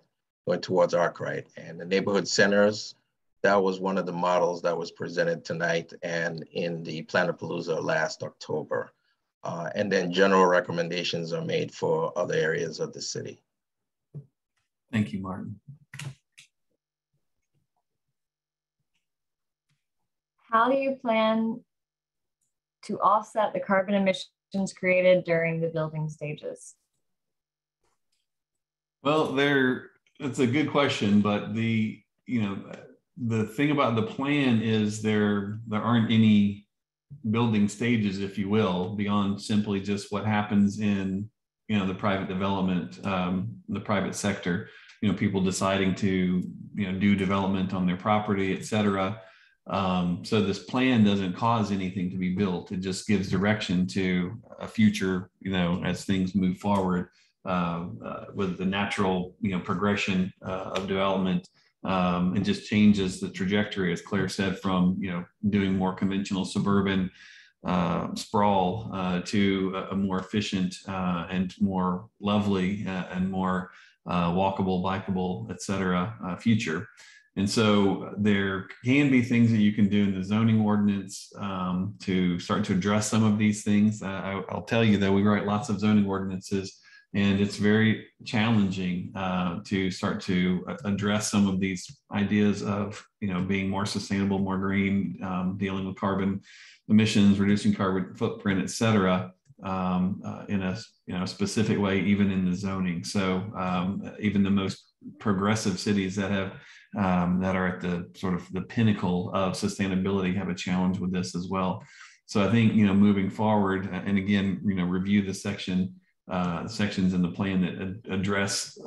going towards Arkwright. And the neighborhood centers, that was one of the models that was presented tonight and in the Planapalooza last October. And then general recommendations are made for other areas of the city. Thank you, Martin. How do you plan to offset the carbon emissions created during the building stages? Well, it's a good question, but the thing about the plan is there aren't any building stages, if you will, beyond simply just what happens in, you know, the private development, the private sector, you know, people deciding to, you know, do development on their property, et cetera. So this plan doesn't cause anything to be built. It just gives direction to a future, you know, as things move forward with the natural, you know, progression of development. It just changes the trajectory, as Claire said, from, you know, doing more conventional suburban sprawl to a more efficient and more lovely and more walkable, bikeable, et cetera, future. And so there can be things that you can do in the zoning ordinance to start to address some of these things. I'll tell you that we write lots of zoning ordinances, and it's very challenging to start to address some of these ideas of, you know, being more sustainable, more green, dealing with carbon emissions, reducing carbon footprint, et cetera, in a, you know, specific way, even in the zoning. So even the most progressive cities that have that are at the sort of the pinnacle of sustainability have a challenge with this as well. So I think, you know, moving forward, and again, you know, review the sections in the plan that address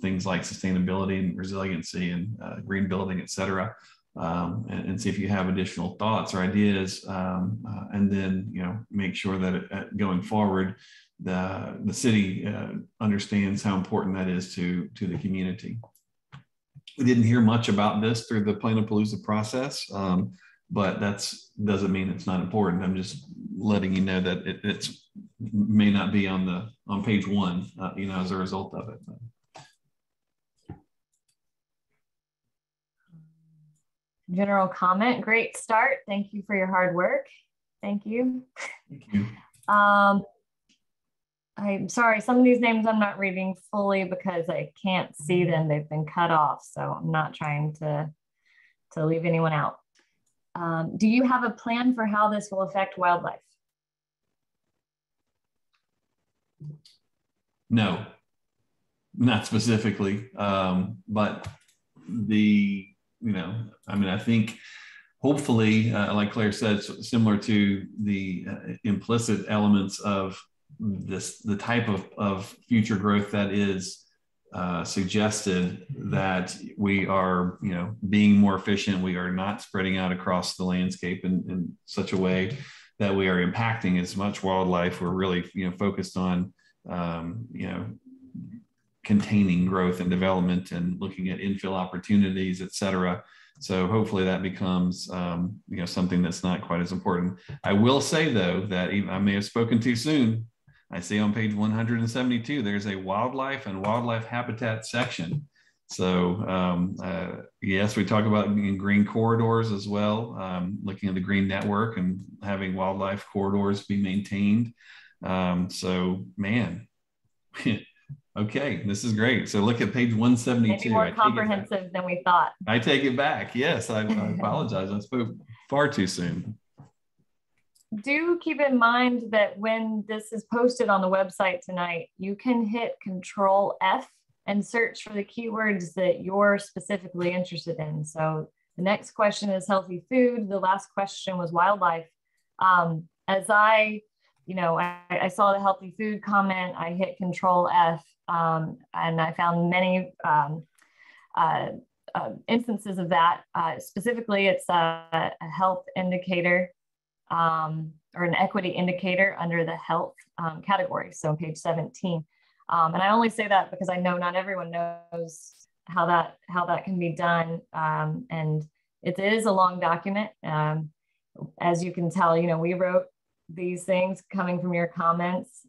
things like sustainability and resiliency and green building, et cetera, and see if you have additional thoughts or ideas, and then, you know, make sure that going forward, the city understands how important that is to the community. We didn't hear much about this through the Planapalooza process, but that doesn't mean it's not important. I'm just letting you know that it may not be on page one, you know, as a result of it. General comment, great start. Thank you for your hard work. Thank you. Thank you. I'm sorry, some of these names I'm not reading fully because I can't see them. They've been cut off, so I'm not trying to leave anyone out. Do you have a plan for how this will affect wildlife? No, not specifically, but you know, I mean, I think hopefully, like Claire said, similar to the implicit elements of the type of future growth that is suggested, that we are, you know, being more efficient. We are not spreading out across the landscape in such a way that we are impacting as much wildlife. We're really, you know, focused on, you know, containing growth and development and looking at infill opportunities, et cetera. So hopefully that becomes, you know, something that's not quite as important. I will say, though, that I may have spoken too soon. I see on page 172, there's a wildlife and wildlife habitat section. So yes, we talk about green corridors as well, looking at the green network and having wildlife corridors be maintained. So man, okay, this is great. So look at page 172. Maybe more comprehensive than we thought. I take it back. Yes, I apologize. I spoke far too soon. Do keep in mind that when this is posted on the website tonight, you can hit Control F and search for the keywords that you're specifically interested in. So the next question is healthy food. The last question was wildlife. As I saw the healthy food comment, I hit Control F, and I found many instances of that. Specifically, it's a health indicator or an equity indicator under the health category. So on page 17. And I only say that because I know not everyone knows how that can be done. And it is a long document. As you can tell, you know, we wrote these things coming from your comments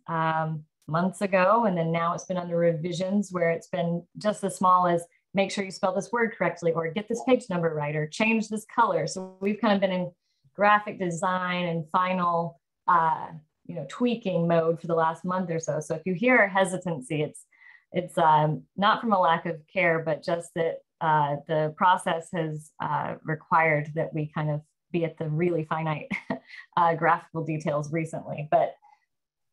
months ago, and then now it's been under revisions where it's been just as small as make sure you spell this word correctly, or get this page number right, or change this color. So we've kind of been in graphic design and final tweaking mode for the last month or so. So if you hear hesitancy, it's not from a lack of care, but just that the process has required that we kind of be at the really finite graphical details recently. But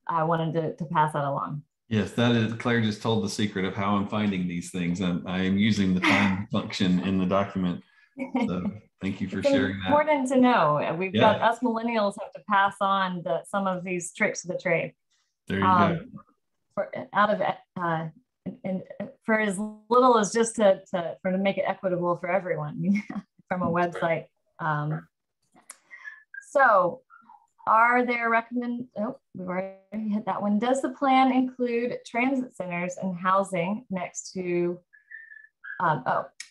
I wanted to pass that along. Yes, that is, Claire just told the secret of how I'm finding these things. I am using the find function in the document. So thank you for It's sharing that. important to know. We've Yeah. got us millennials have to pass on some of these tricks of the trade. There you go. And for as little as just to make it equitable for everyone from a website. So are there we've already hit that one. Does the plan include transit centers and housing next to,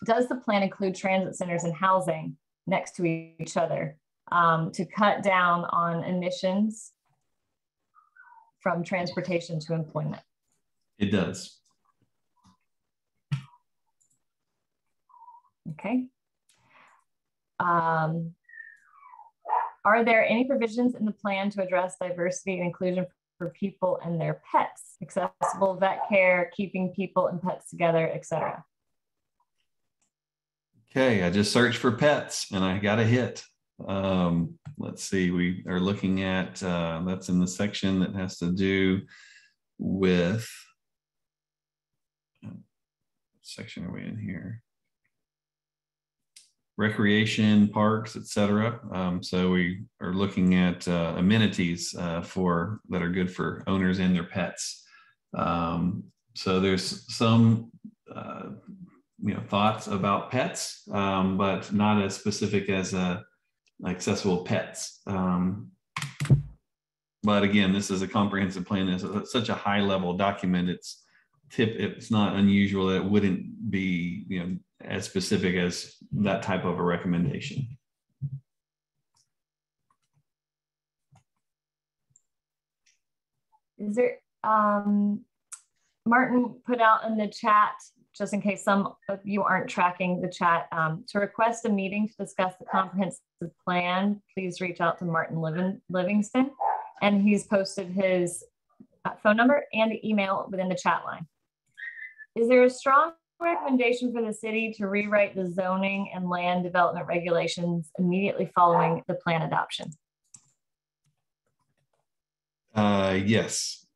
does the plan include transit centers and housing next to each other to cut down on emissions from transportation to employment? It does. Okay. Are there any provisions in the plan to address diversity and inclusion for people and their pets? Accessible vet care, keeping people and pets together, etc. Okay, I just searched for pets and I got a hit. Let's see, we are looking at, that's in the section that has to do with, what section are we in here? Recreation, parks, etc. So we are looking at amenities that are good for owners and their pets. So there's some thoughts about pets, but not as specific as accessible pets. But again, this is a comprehensive plan. It's such a high level document. It's not unusual that it wouldn't be as specific as that type of a recommendation. Is there, Martin put out in the chat, just in case some of you aren't tracking the chat, to request a meeting to discuss the comprehensive plan, please reach out to Martin Livingston. And he's posted his phone number and email within the chat line. Is there a strong recommendation for the city to rewrite the zoning and land development regulations immediately following the plan adoption? Yes.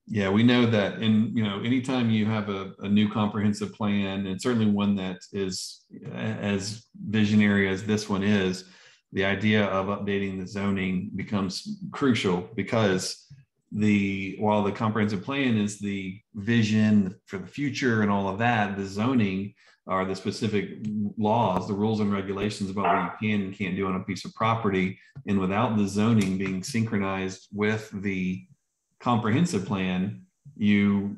Yeah, we know that anytime you have a new comprehensive plan, and certainly one that is as visionary as this one is, the idea of updating the zoning becomes crucial, because while the comprehensive plan is the vision for the future and all of that, the zoning are the specific laws, the rules and regulations about what you can and can't do on a piece of property. And without the zoning being synchronized with the comprehensive plan, you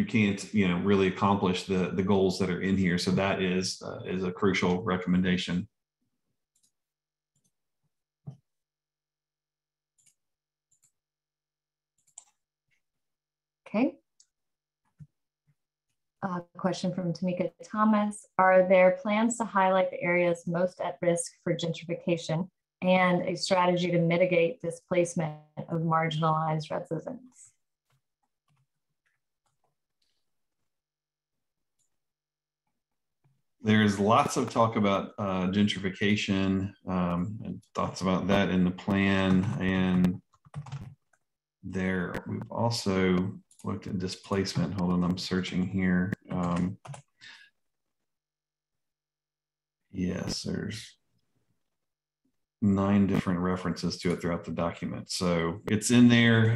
can't really accomplish the goals that are in here. So that is a crucial recommendation. Okay. Question from Tamika Thomas. Are there plans to highlight the areas most at risk for gentrification and a strategy to mitigate displacement of marginalized residents? There's lots of talk about gentrification and thoughts about that in the plan. And we've also looked at displacement. Hold on, I'm searching here. Yes, there's 9 different references to it throughout the document. So it's in there.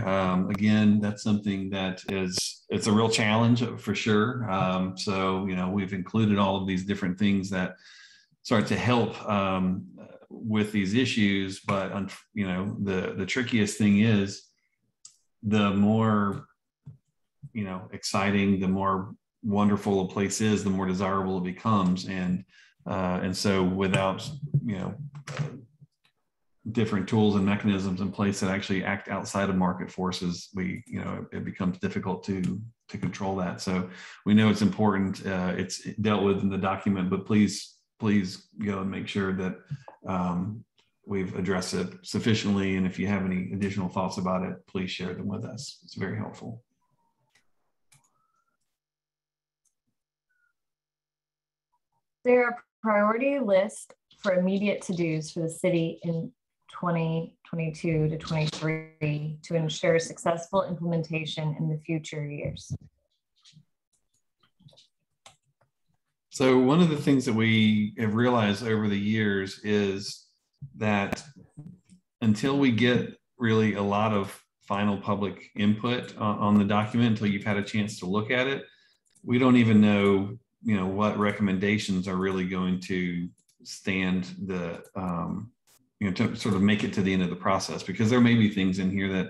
Again, that's something that it's a real challenge for sure. So, we've included all of these different things that start to help with these issues. But, the trickiest thing is the more, exciting, the more wonderful a place is, the more desirable it becomes. And so without, different tools and mechanisms in place that actually act outside of market forces, it becomes difficult to control that. So we know it's important. It's dealt with in the document, but please go and make sure that we've addressed it sufficiently. And if you have any additional thoughts about it, please share them with us. It's very helpful. There are priority list for immediate to-dos for the city in 2022 to 23 to ensure successful implementation in the future years. So one of the things that we have realized over the years is that until we get really a lot of final public input on the document, until you've had a chance to look at it, we don't even know, what recommendations are really going to stand the, to sort of make it to the end of the process, because there may be things in here that,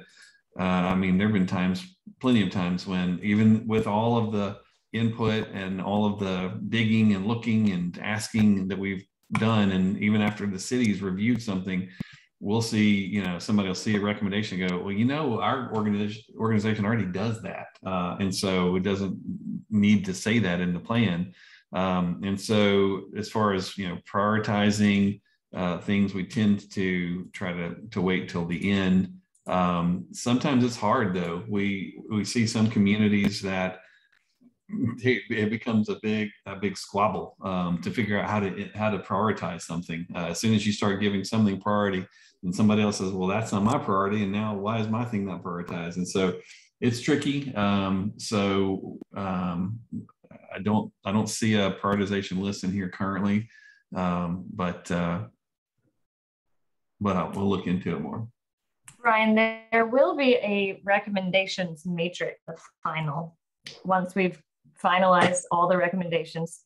there have been plenty of times when even with all of the input and all of the digging and looking and asking that we've done, and even after the city's reviewed something, we'll see, somebody will see a recommendation and go, well, our organization already does that. And so it doesn't need to say that in the plan. And so as far as, prioritizing things, we tend to try to wait till the end. Sometimes it's hard though. We see some communities that it becomes a big squabble to figure out how to prioritize something. As soon as you start giving something priority, and somebody else says, well, that's not my priority, and now why is my thing not prioritized? And so it's tricky. I don't see a prioritization list in here currently, but we'll look into it more. Brian, there will be a recommendations matrix, the final. Once we've finalized all the recommendations,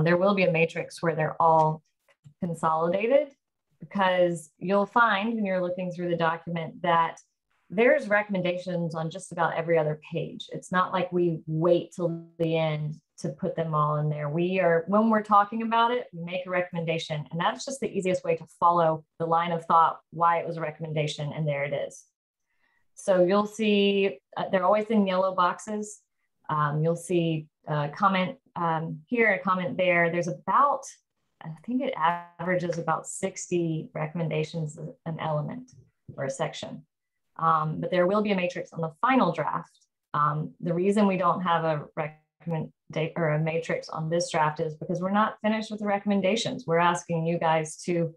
there will be a matrix where they're all consolidated, because you'll find when you're looking through the document that there's recommendations on just about every other page. It's not like we wait till the end to put them all in there. When we're talking about it, we make a recommendation, and that's just the easiest way to follow the line of thought, why it was a recommendation, and there it is. So you'll see, they're always in yellow boxes. You'll see a comment here, a comment there. There's about, I think it averages about 60 recommendations an element or a section. But there will be a matrix on the final draft. The reason we don't have a matrix on this draft is because we're not finished with the recommendations. We're asking you guys to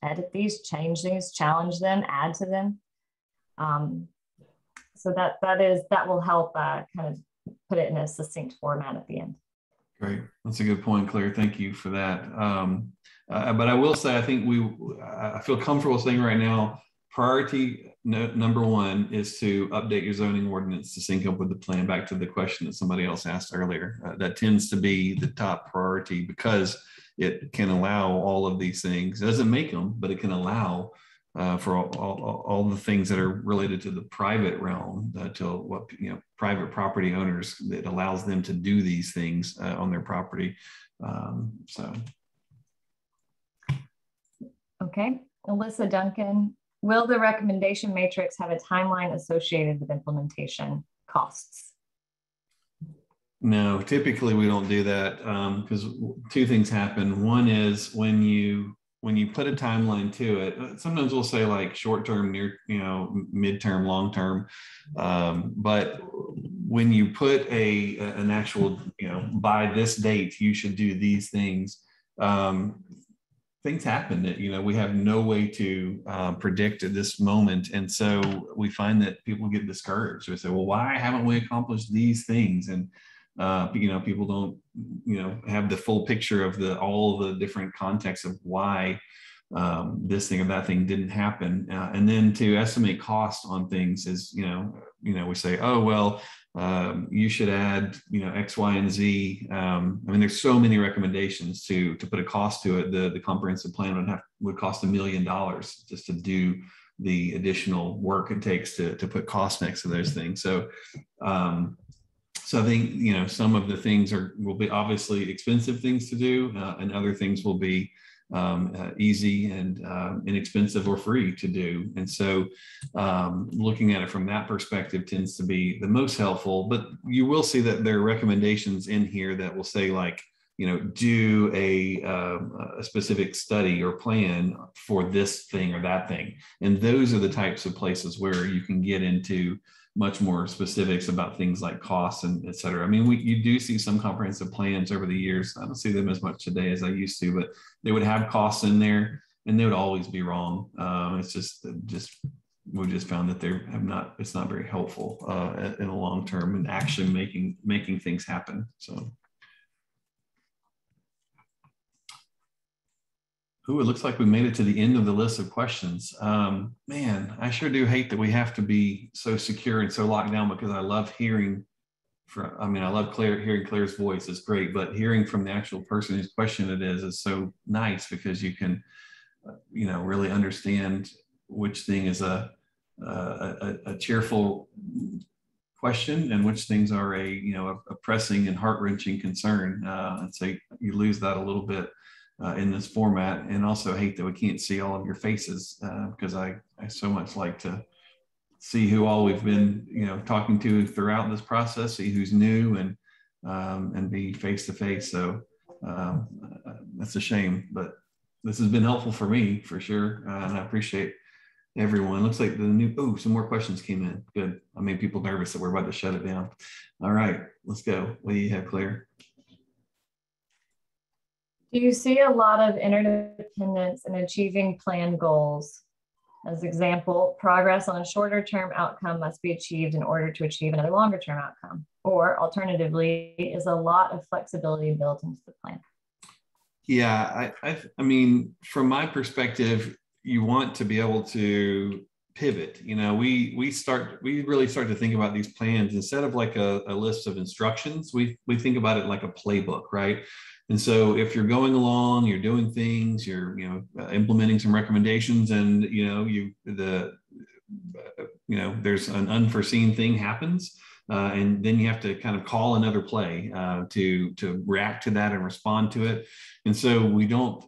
edit these, change these, challenge them, add to them. So that will help kind of put it in a succinct format at the end. Great. That's a good point, Claire. Thank you for that. But I will say, I think I feel comfortable saying right now, priority number one is to update your zoning ordinance to sync up with the plan. Back to the question that somebody else asked earlier. That tends to be the top priority because it can allow all of these things. It doesn't make them, but it can allow for all the things that are related to the private realm, to what private property owners, that allows them to do these things on their property. Okay, Alyssa Duncan, will the recommendation matrix have a timeline associated with implementation costs? No, typically we don't do that because two things happen. One is when you put a timeline to it, sometimes we'll say like short-term, near, midterm, long-term. But when you put an actual, by this date, you should do these things, things happen that, we have no way to predict at this moment. And so we find that people get discouraged. We say, well, why haven't we accomplished these things? And people don't, have the full picture of all the different contexts of why this thing or that thing didn't happen. And then to estimate cost on things is, we say, oh, well, you should add, X, Y, and Z. There's so many recommendations to put a cost to it. The comprehensive plan would cost $1 million just to do the additional work it takes to put cost next to those things. So I think, some of the things will be obviously expensive things to do, and other things will be easy and inexpensive or free to do. And so looking at it from that perspective tends to be the most helpful. But you will see that there are recommendations in here that will say, like, do a specific study or plan for this thing or that thing. And those are the types of places where you can get into much more specifics about things like costs and et cetera. You do see some comprehensive plans over the years. I don't see them as much today as I used to, but they would have costs in there and they would always be wrong. It's just we just found that it's not very helpful in the long term and actually making things happen. So. Ooh, it looks like we made it to the end of the list of questions. Man, I sure do hate that we have to be so secure and so locked down, because I love hearing from, I mean, I love hearing Claire's voice. It's great, but hearing from the actual person whose question it is so nice, because you can, really understand which thing is a cheerful question and which things are a pressing and heart-wrenching concern. And so you lose that a little bit in this format, and also hate that we can't see all of your faces, because I so much like to see who all we've been talking to throughout this process, see who's new, and be face to face. So that's a shame, but this has been helpful for me for sure, and I appreciate everyone. Looks like some more questions came in. Good. I made people nervous that we're about to shut it down. All right, let's go. What do you have, Claire? Do you see a lot of interdependence in achieving planned goals? As example, progress on a shorter term outcome must be achieved in order to achieve another longer term outcome. Or alternatively, is a lot of flexibility built into the plan? Yeah, I mean, from my perspective, you want to be able to pivot. We really start to think about these plans instead of like a list of instructions. We think about it like a playbook, right? And so if you're going along, you're doing things, you're implementing some recommendations, and there's an unforeseen thing happens, and then you have to kind of call another play to react to that and respond to it. And so we don't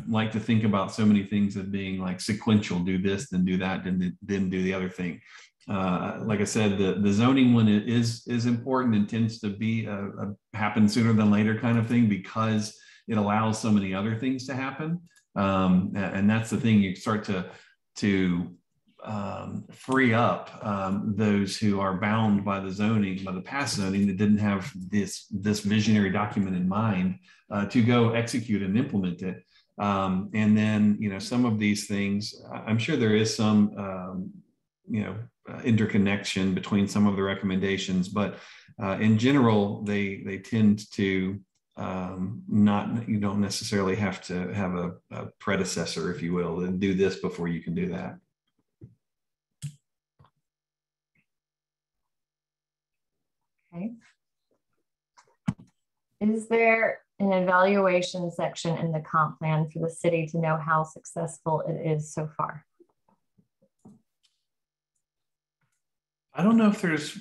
like to think about so many things as being like sequential: do this, then do that, then do the other thing. Like I said, the zoning one is important and tends to be a happen sooner than later kind of thing, because it allows so many other things to happen. And that's the thing, you start to free up those who are bound by the past zoning that didn't have this visionary document in mind, to go execute and implement it. And then, some of these things, I'm sure there is some, interconnection between some of the recommendations, but in general, they tend to you don't necessarily have to have a predecessor, if you will, and do this before you can do that. Okay. Is there an evaluation section in the comp plan for the city to know how successful it is so far? I don't know if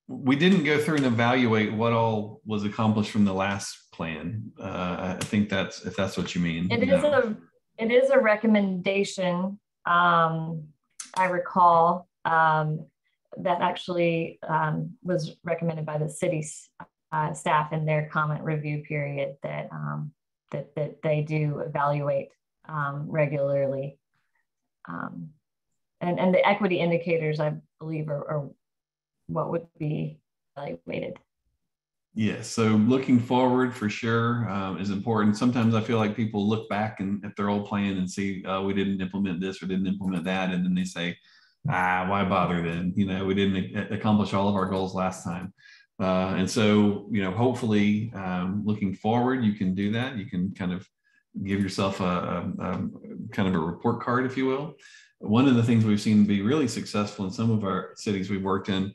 we didn't go through and evaluate what all was accomplished from the last plan. I think if that's what you mean. It is a recommendation. I recall that actually was recommended by the city's staff in their comment review period, that they do evaluate regularly. And the equity indicators, I believe, are what would be evaluated. Yeah, so looking forward for sure is important. Sometimes I feel like people look back at their old plan and see, we didn't implement this or didn't implement that, and then they say, why bother then? We didn't accomplish all of our goals last time. And so, hopefully looking forward, you can do that. You can kind of give yourself a kind of a report card, if you will. One of the things we've seen be really successful in some of our cities we've worked in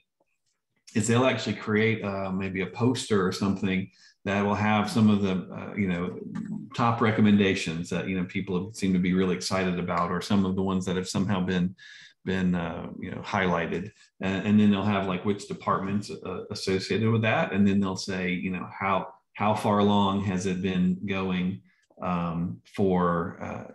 is they'll actually create maybe a poster or something that will have some of the top recommendations that people seem to be really excited about, or some of the ones that have somehow been highlighted, and then they'll have like which departments associated with that, and then they'll say how far along has it been going for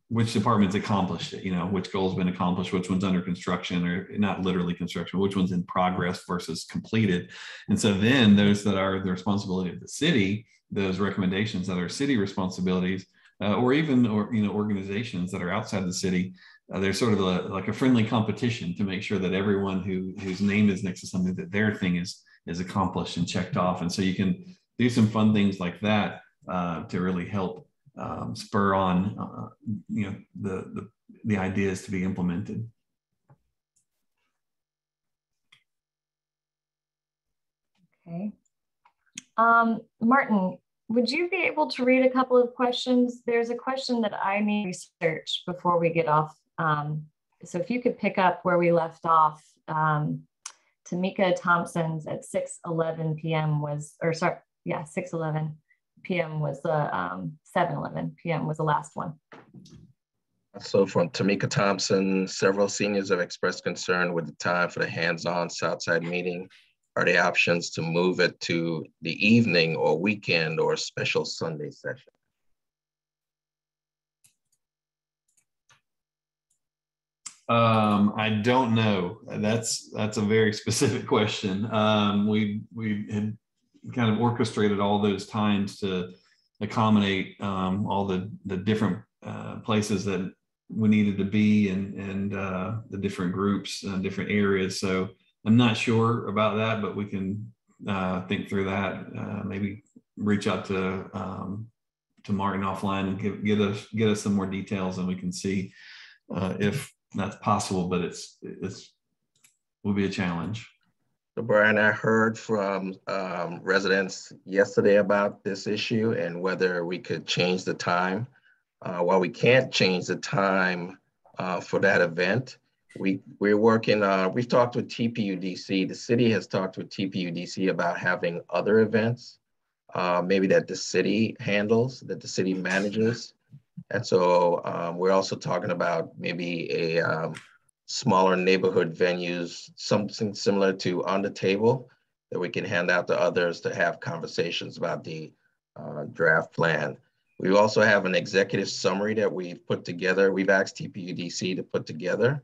which departments accomplished it, which goal's been accomplished, which one's under construction, or not literally construction, which one's in progress versus completed. And so then those that are the responsibility of the city, those recommendations that are city responsibilities, or even organizations that are outside the city, there's sort of like a friendly competition to make sure that everyone whose name is next to something, that their thing is accomplished and checked off. And so you can do some fun things like that to really help spur on the ideas to be implemented. Okay. Martin, would you be able to read a couple of questions? There's a question that I need to research before we get off. So if you could pick up where we left off, Tamika Thompson's at 6:11 p.m. was, or sorry, yeah, 6:11 p.m. was the 7:11 p.m. was the last one. So from Tamika Thompson, several seniors have expressed concern with the time for the hands-on Southside meeting. Are there options to move it to the evening or weekend or special Sunday session? I don't know. That's a very specific question. We had kind of orchestrated all those times to accommodate all the different places that we needed to be and the different groups, different areas. So I'm not sure about that, but we can think through that. Maybe reach out to Martin offline and get us some more details, and we can see if that's possible. But it's will be a challenge. So Brian, I heard from residents yesterday about this issue and whether we could change the time. While we can't change the time for that event, we're working, we've talked with TPUDC. The city has talked with TPUDC about having other events, maybe that the city handles, that the city manages. And so we're also talking about maybe a smaller neighborhood venues, something similar to On the Table that we can hand out to others to have conversations about the draft plan. We also have an executive summary that we've put together. We've asked TPUDC to put together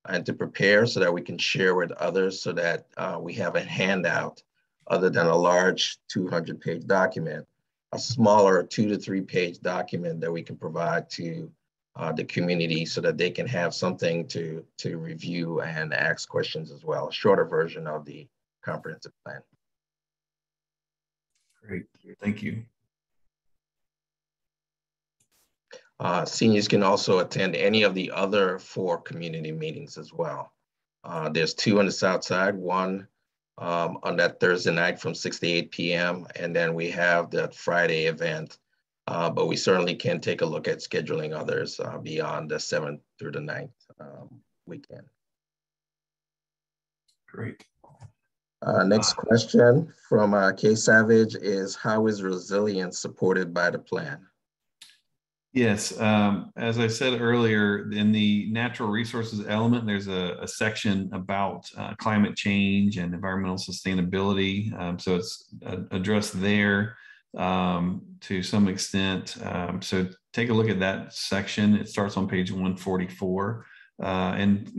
and to prepare so that we can share with others so that we have a handout other than a large 200-page document, a smaller 2 to 3 page document that we can provide to the community so that they can have something to review and ask questions as well, a shorter version of the comprehensive plan. Great, thank you. Seniors can also attend any of the other 4 community meetings as well. There's 2 on the South Side, one on that Thursday night from 6 to 8 p.m. And then we have that Friday event, but we certainly can take a look at scheduling others beyond the 7th through the 9th weekend. Great. Next question from Kay Savage is, how is resilience supported by the plan? Yes, as I said earlier, in the natural resources element, there's a section about climate change and environmental sustainability. So it's addressed there to some extent. So take a look at that section. It starts on page 144, and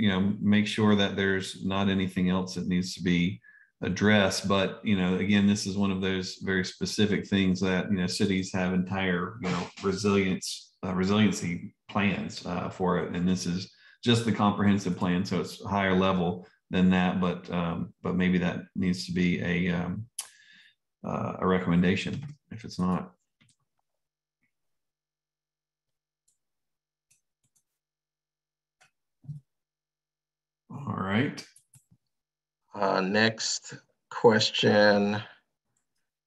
make sure that there's not anything else that needs to be address. But again, this is one of those very specific things that cities have entire resiliency plans for it, and this is just the comprehensive plan, so it's higher level than that. But maybe that needs to be a recommendation if it's not. All right. Next question.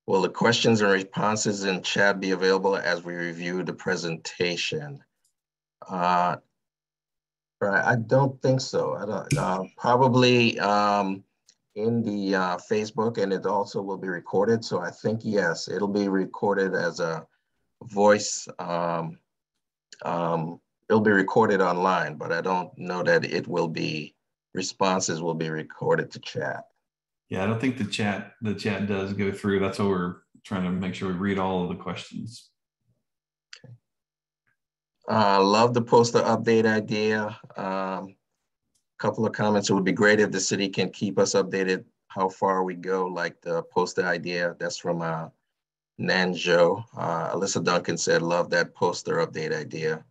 Will the questions and responses in chat be available as we review the presentation? I don't think so. I don't, probably in the Facebook, and it also will be recorded. So I think, yes, it'll be recorded as a voice. It'll be recorded online, but I don't know that it will be, responses will be recorded to chat. Yeah, I don't think the chat does go through. That's what we're trying to make sure we read all of the questions. Okay. Love the poster update idea. Couple of comments. It would be great if the city can keep us updated how far we go, like the poster idea. That's from Nanjo. Alyssa Duncan said, love that poster update idea.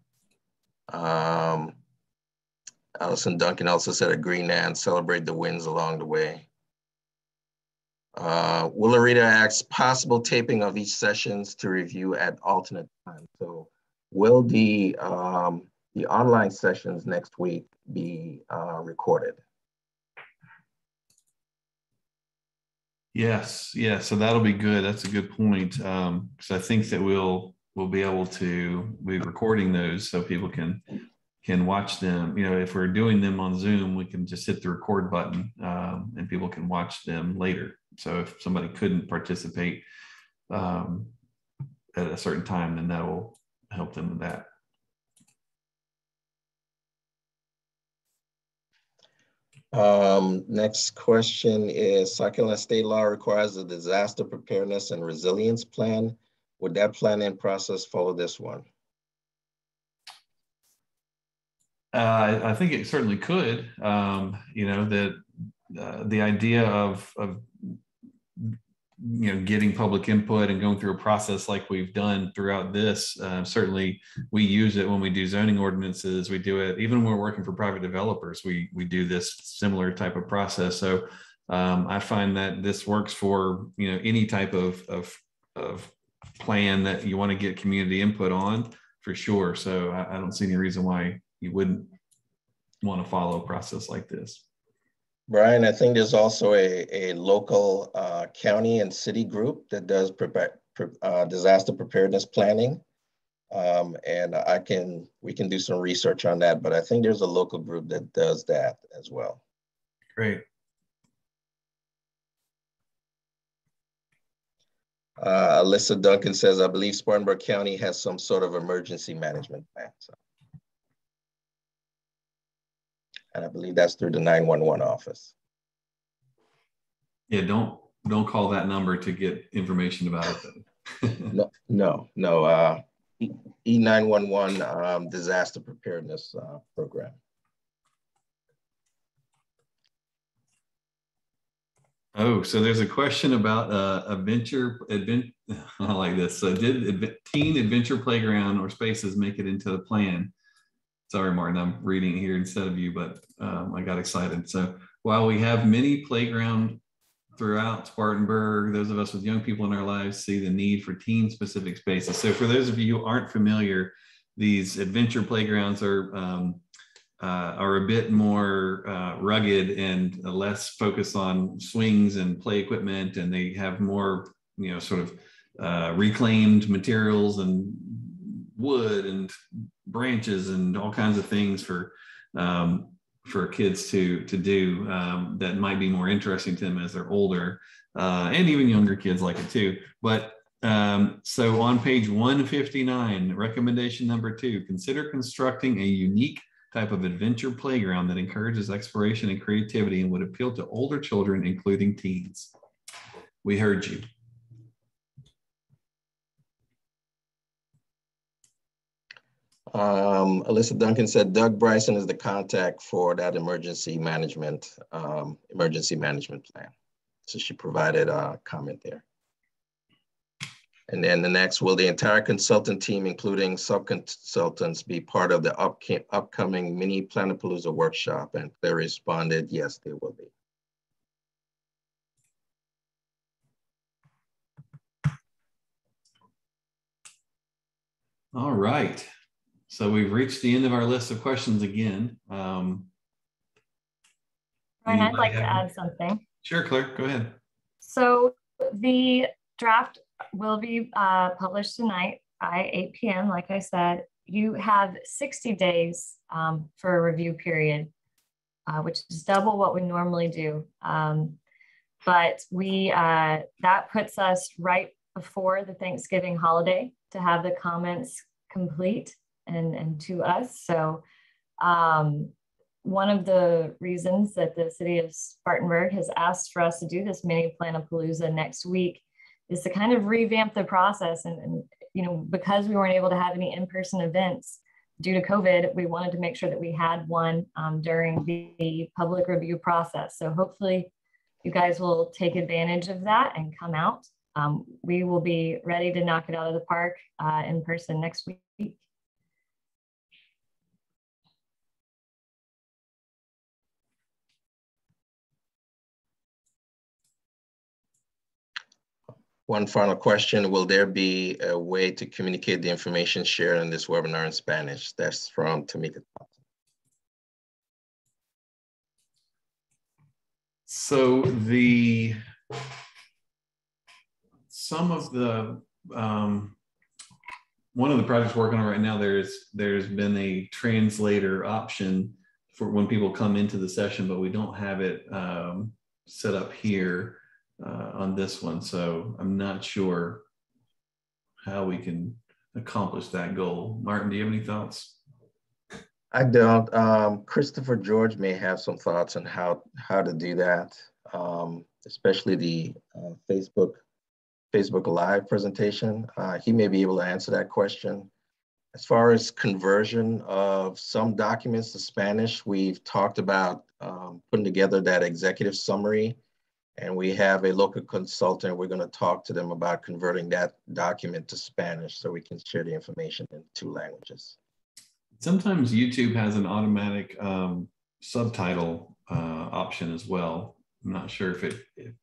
Allison Duncan also said, agree, Nan, celebrate the wins along the way. Willarita asks, possible taping of each sessions to review at alternate times. So will the online sessions next week be recorded? Yes, yeah. So that'll be good. That's a good point. Because I think that we'll be able to be recording those so people can watch them. You know, if we're doing them on Zoom, we can just hit the record button, and people can watch them later. So if somebody couldn't participate at a certain time, then that will help them with that. Next question is, South Carolina state law requires a disaster preparedness and resilience plan. Would that planning process follow this one? I think it certainly could. You know, that the idea of you know, getting public input and going through a process like we've done throughout this, certainly we use it when we do zoning ordinances. We do it even when we're working for private developers. We do this similar type of process. So I find that this works for, you know, any type of plan that you want to get community input on, for sure. So I don't see any reason why you wouldn't want to follow a process like this. Brian, I think there's also a local county and city group that does disaster preparedness planning. And we can do some research on that, but I think there's a local group that does that as well. Great. Alyssa Duncan says, I believe Spartanburg County has some sort of emergency management plan. So. And I believe that's through the 911 office. Yeah, don't call that number to get information about it. No. E911 disaster preparedness program. Oh, so there's a question about I like this. So did teen adventure playground or spaces make it into the plan? Sorry, Martin, I'm reading here instead of you, but I got excited. So while we have many playground throughout Spartanburg, those of us with young people in our lives see the need for teen specific spaces. So for those of you who aren't familiar, these adventure playgrounds are a bit more rugged and less focused on swings and play equipment, and they have more, you know, sort of reclaimed materials and wood and branches and all kinds of things for kids to do that might be more interesting to them as they're older, and even younger kids like it too. But so on page 159, recommendation number 2, consider constructing a unique type of adventure playground that encourages exploration and creativity and would appeal to older children, including teens. We heard you. Alyssa Duncan said Doug Bryson is the contact for that emergency management plan. So she provided a comment there. And then the next, will the entire consultant team, including sub-consultants, be part of the upcoming mini Planapalooza workshop? And Claire responded, yes, they will be. All right. So we've reached the end of our list of questions again. Brian, I'd like to add something. Sure, Claire, go ahead. So the draft will be published tonight by 8 p.m. Like I said, you have 60 days for a review period, which is double what we normally do. But that puts us right before the Thanksgiving holiday to have the comments complete and to us. So one of the reasons that the city of Spartanburg has asked for us to do this mini Planapalooza next week is to kind of revamp the process. And you know, because we weren't able to have any in-person events due to COVID, we wanted to make sure that we had one during the public review process. So hopefully you guys will take advantage of that and come out. We will be ready to knock it out of the park in person next week. One final question, will there be a way to communicate the information shared in this webinar in Spanish? That's from Tamika. So some of the, one of the projects we're working on right now, there's been a translator option for when people come into the session, but we don't have it set up here on this one. So I'm not sure how we can accomplish that goal. Martin, do you have any thoughts? I don't. Christopher George may have some thoughts on how to do that, especially the Facebook Live presentation. He may be able to answer that question. As far as conversion of some documents to Spanish, we've talked about putting together that executive summary, and we have a local consultant. We're going to talk to them about converting that document to Spanish so we can share the information in 2 languages. Sometimes YouTube has an automatic subtitle option as well. I'm not sure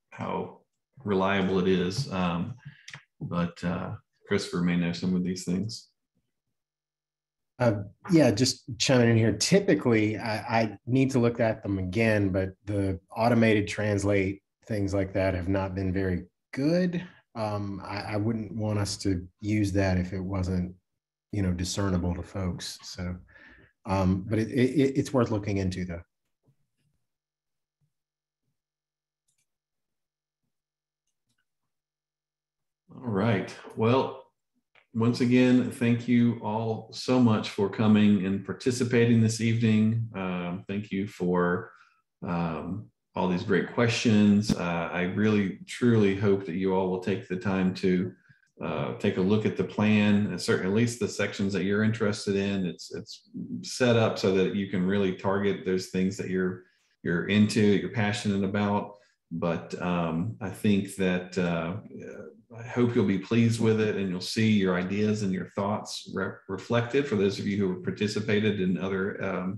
how reliable it is, but Christopher may know some of these things. Yeah, just chiming in here. Typically, I need to look at them again, but the automated translate things like that have not been very good. I wouldn't want us to use that if it wasn't, discernible to folks. So, but it's worth looking into, though. All right. Well, once again, thank you all so much for coming and participating this evening. Thank you for all these great questions. I really, truly hope that you all will take the time to take a look at the plan, and certainly at least the sections that you're interested in. It's set up so that you can really target those things that you're into, you're passionate about. But I think that I hope you'll be pleased with it, and you'll see your ideas and your thoughts reflected for those of you who have participated in other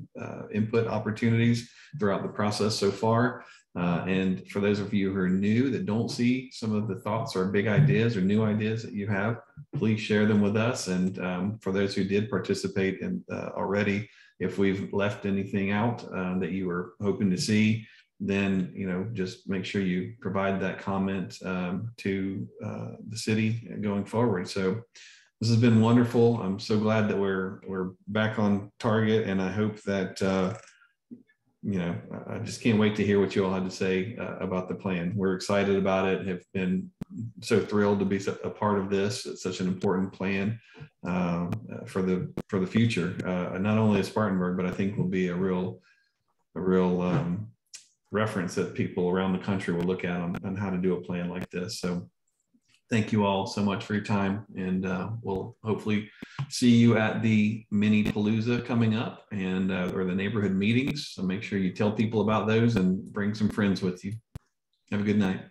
input opportunities throughout the process so far. And for those of you who are new that don't see some of the thoughts or big ideas or new ideas that you have, please share them with us. And for those who did participate in already, if we've left anything out that you were hoping to see, then just make sure you provide that comment to the city going forward. So this has been wonderful. I'm so glad that we're back on target, and I hope that I just can't wait to hear what you all had to say about the plan. We're excited about it. Have been so thrilled to be a part of this. It's such an important plan for the future, not only at Spartanburg, but I think will be a real reference that people around the country will look at on how to do a plan like this. So thank you all so much for your time, and we'll hopefully see you at the mini Palooza coming up, and or the neighborhood meetings. So make sure you tell people about those and bring some friends with you. Have a good night.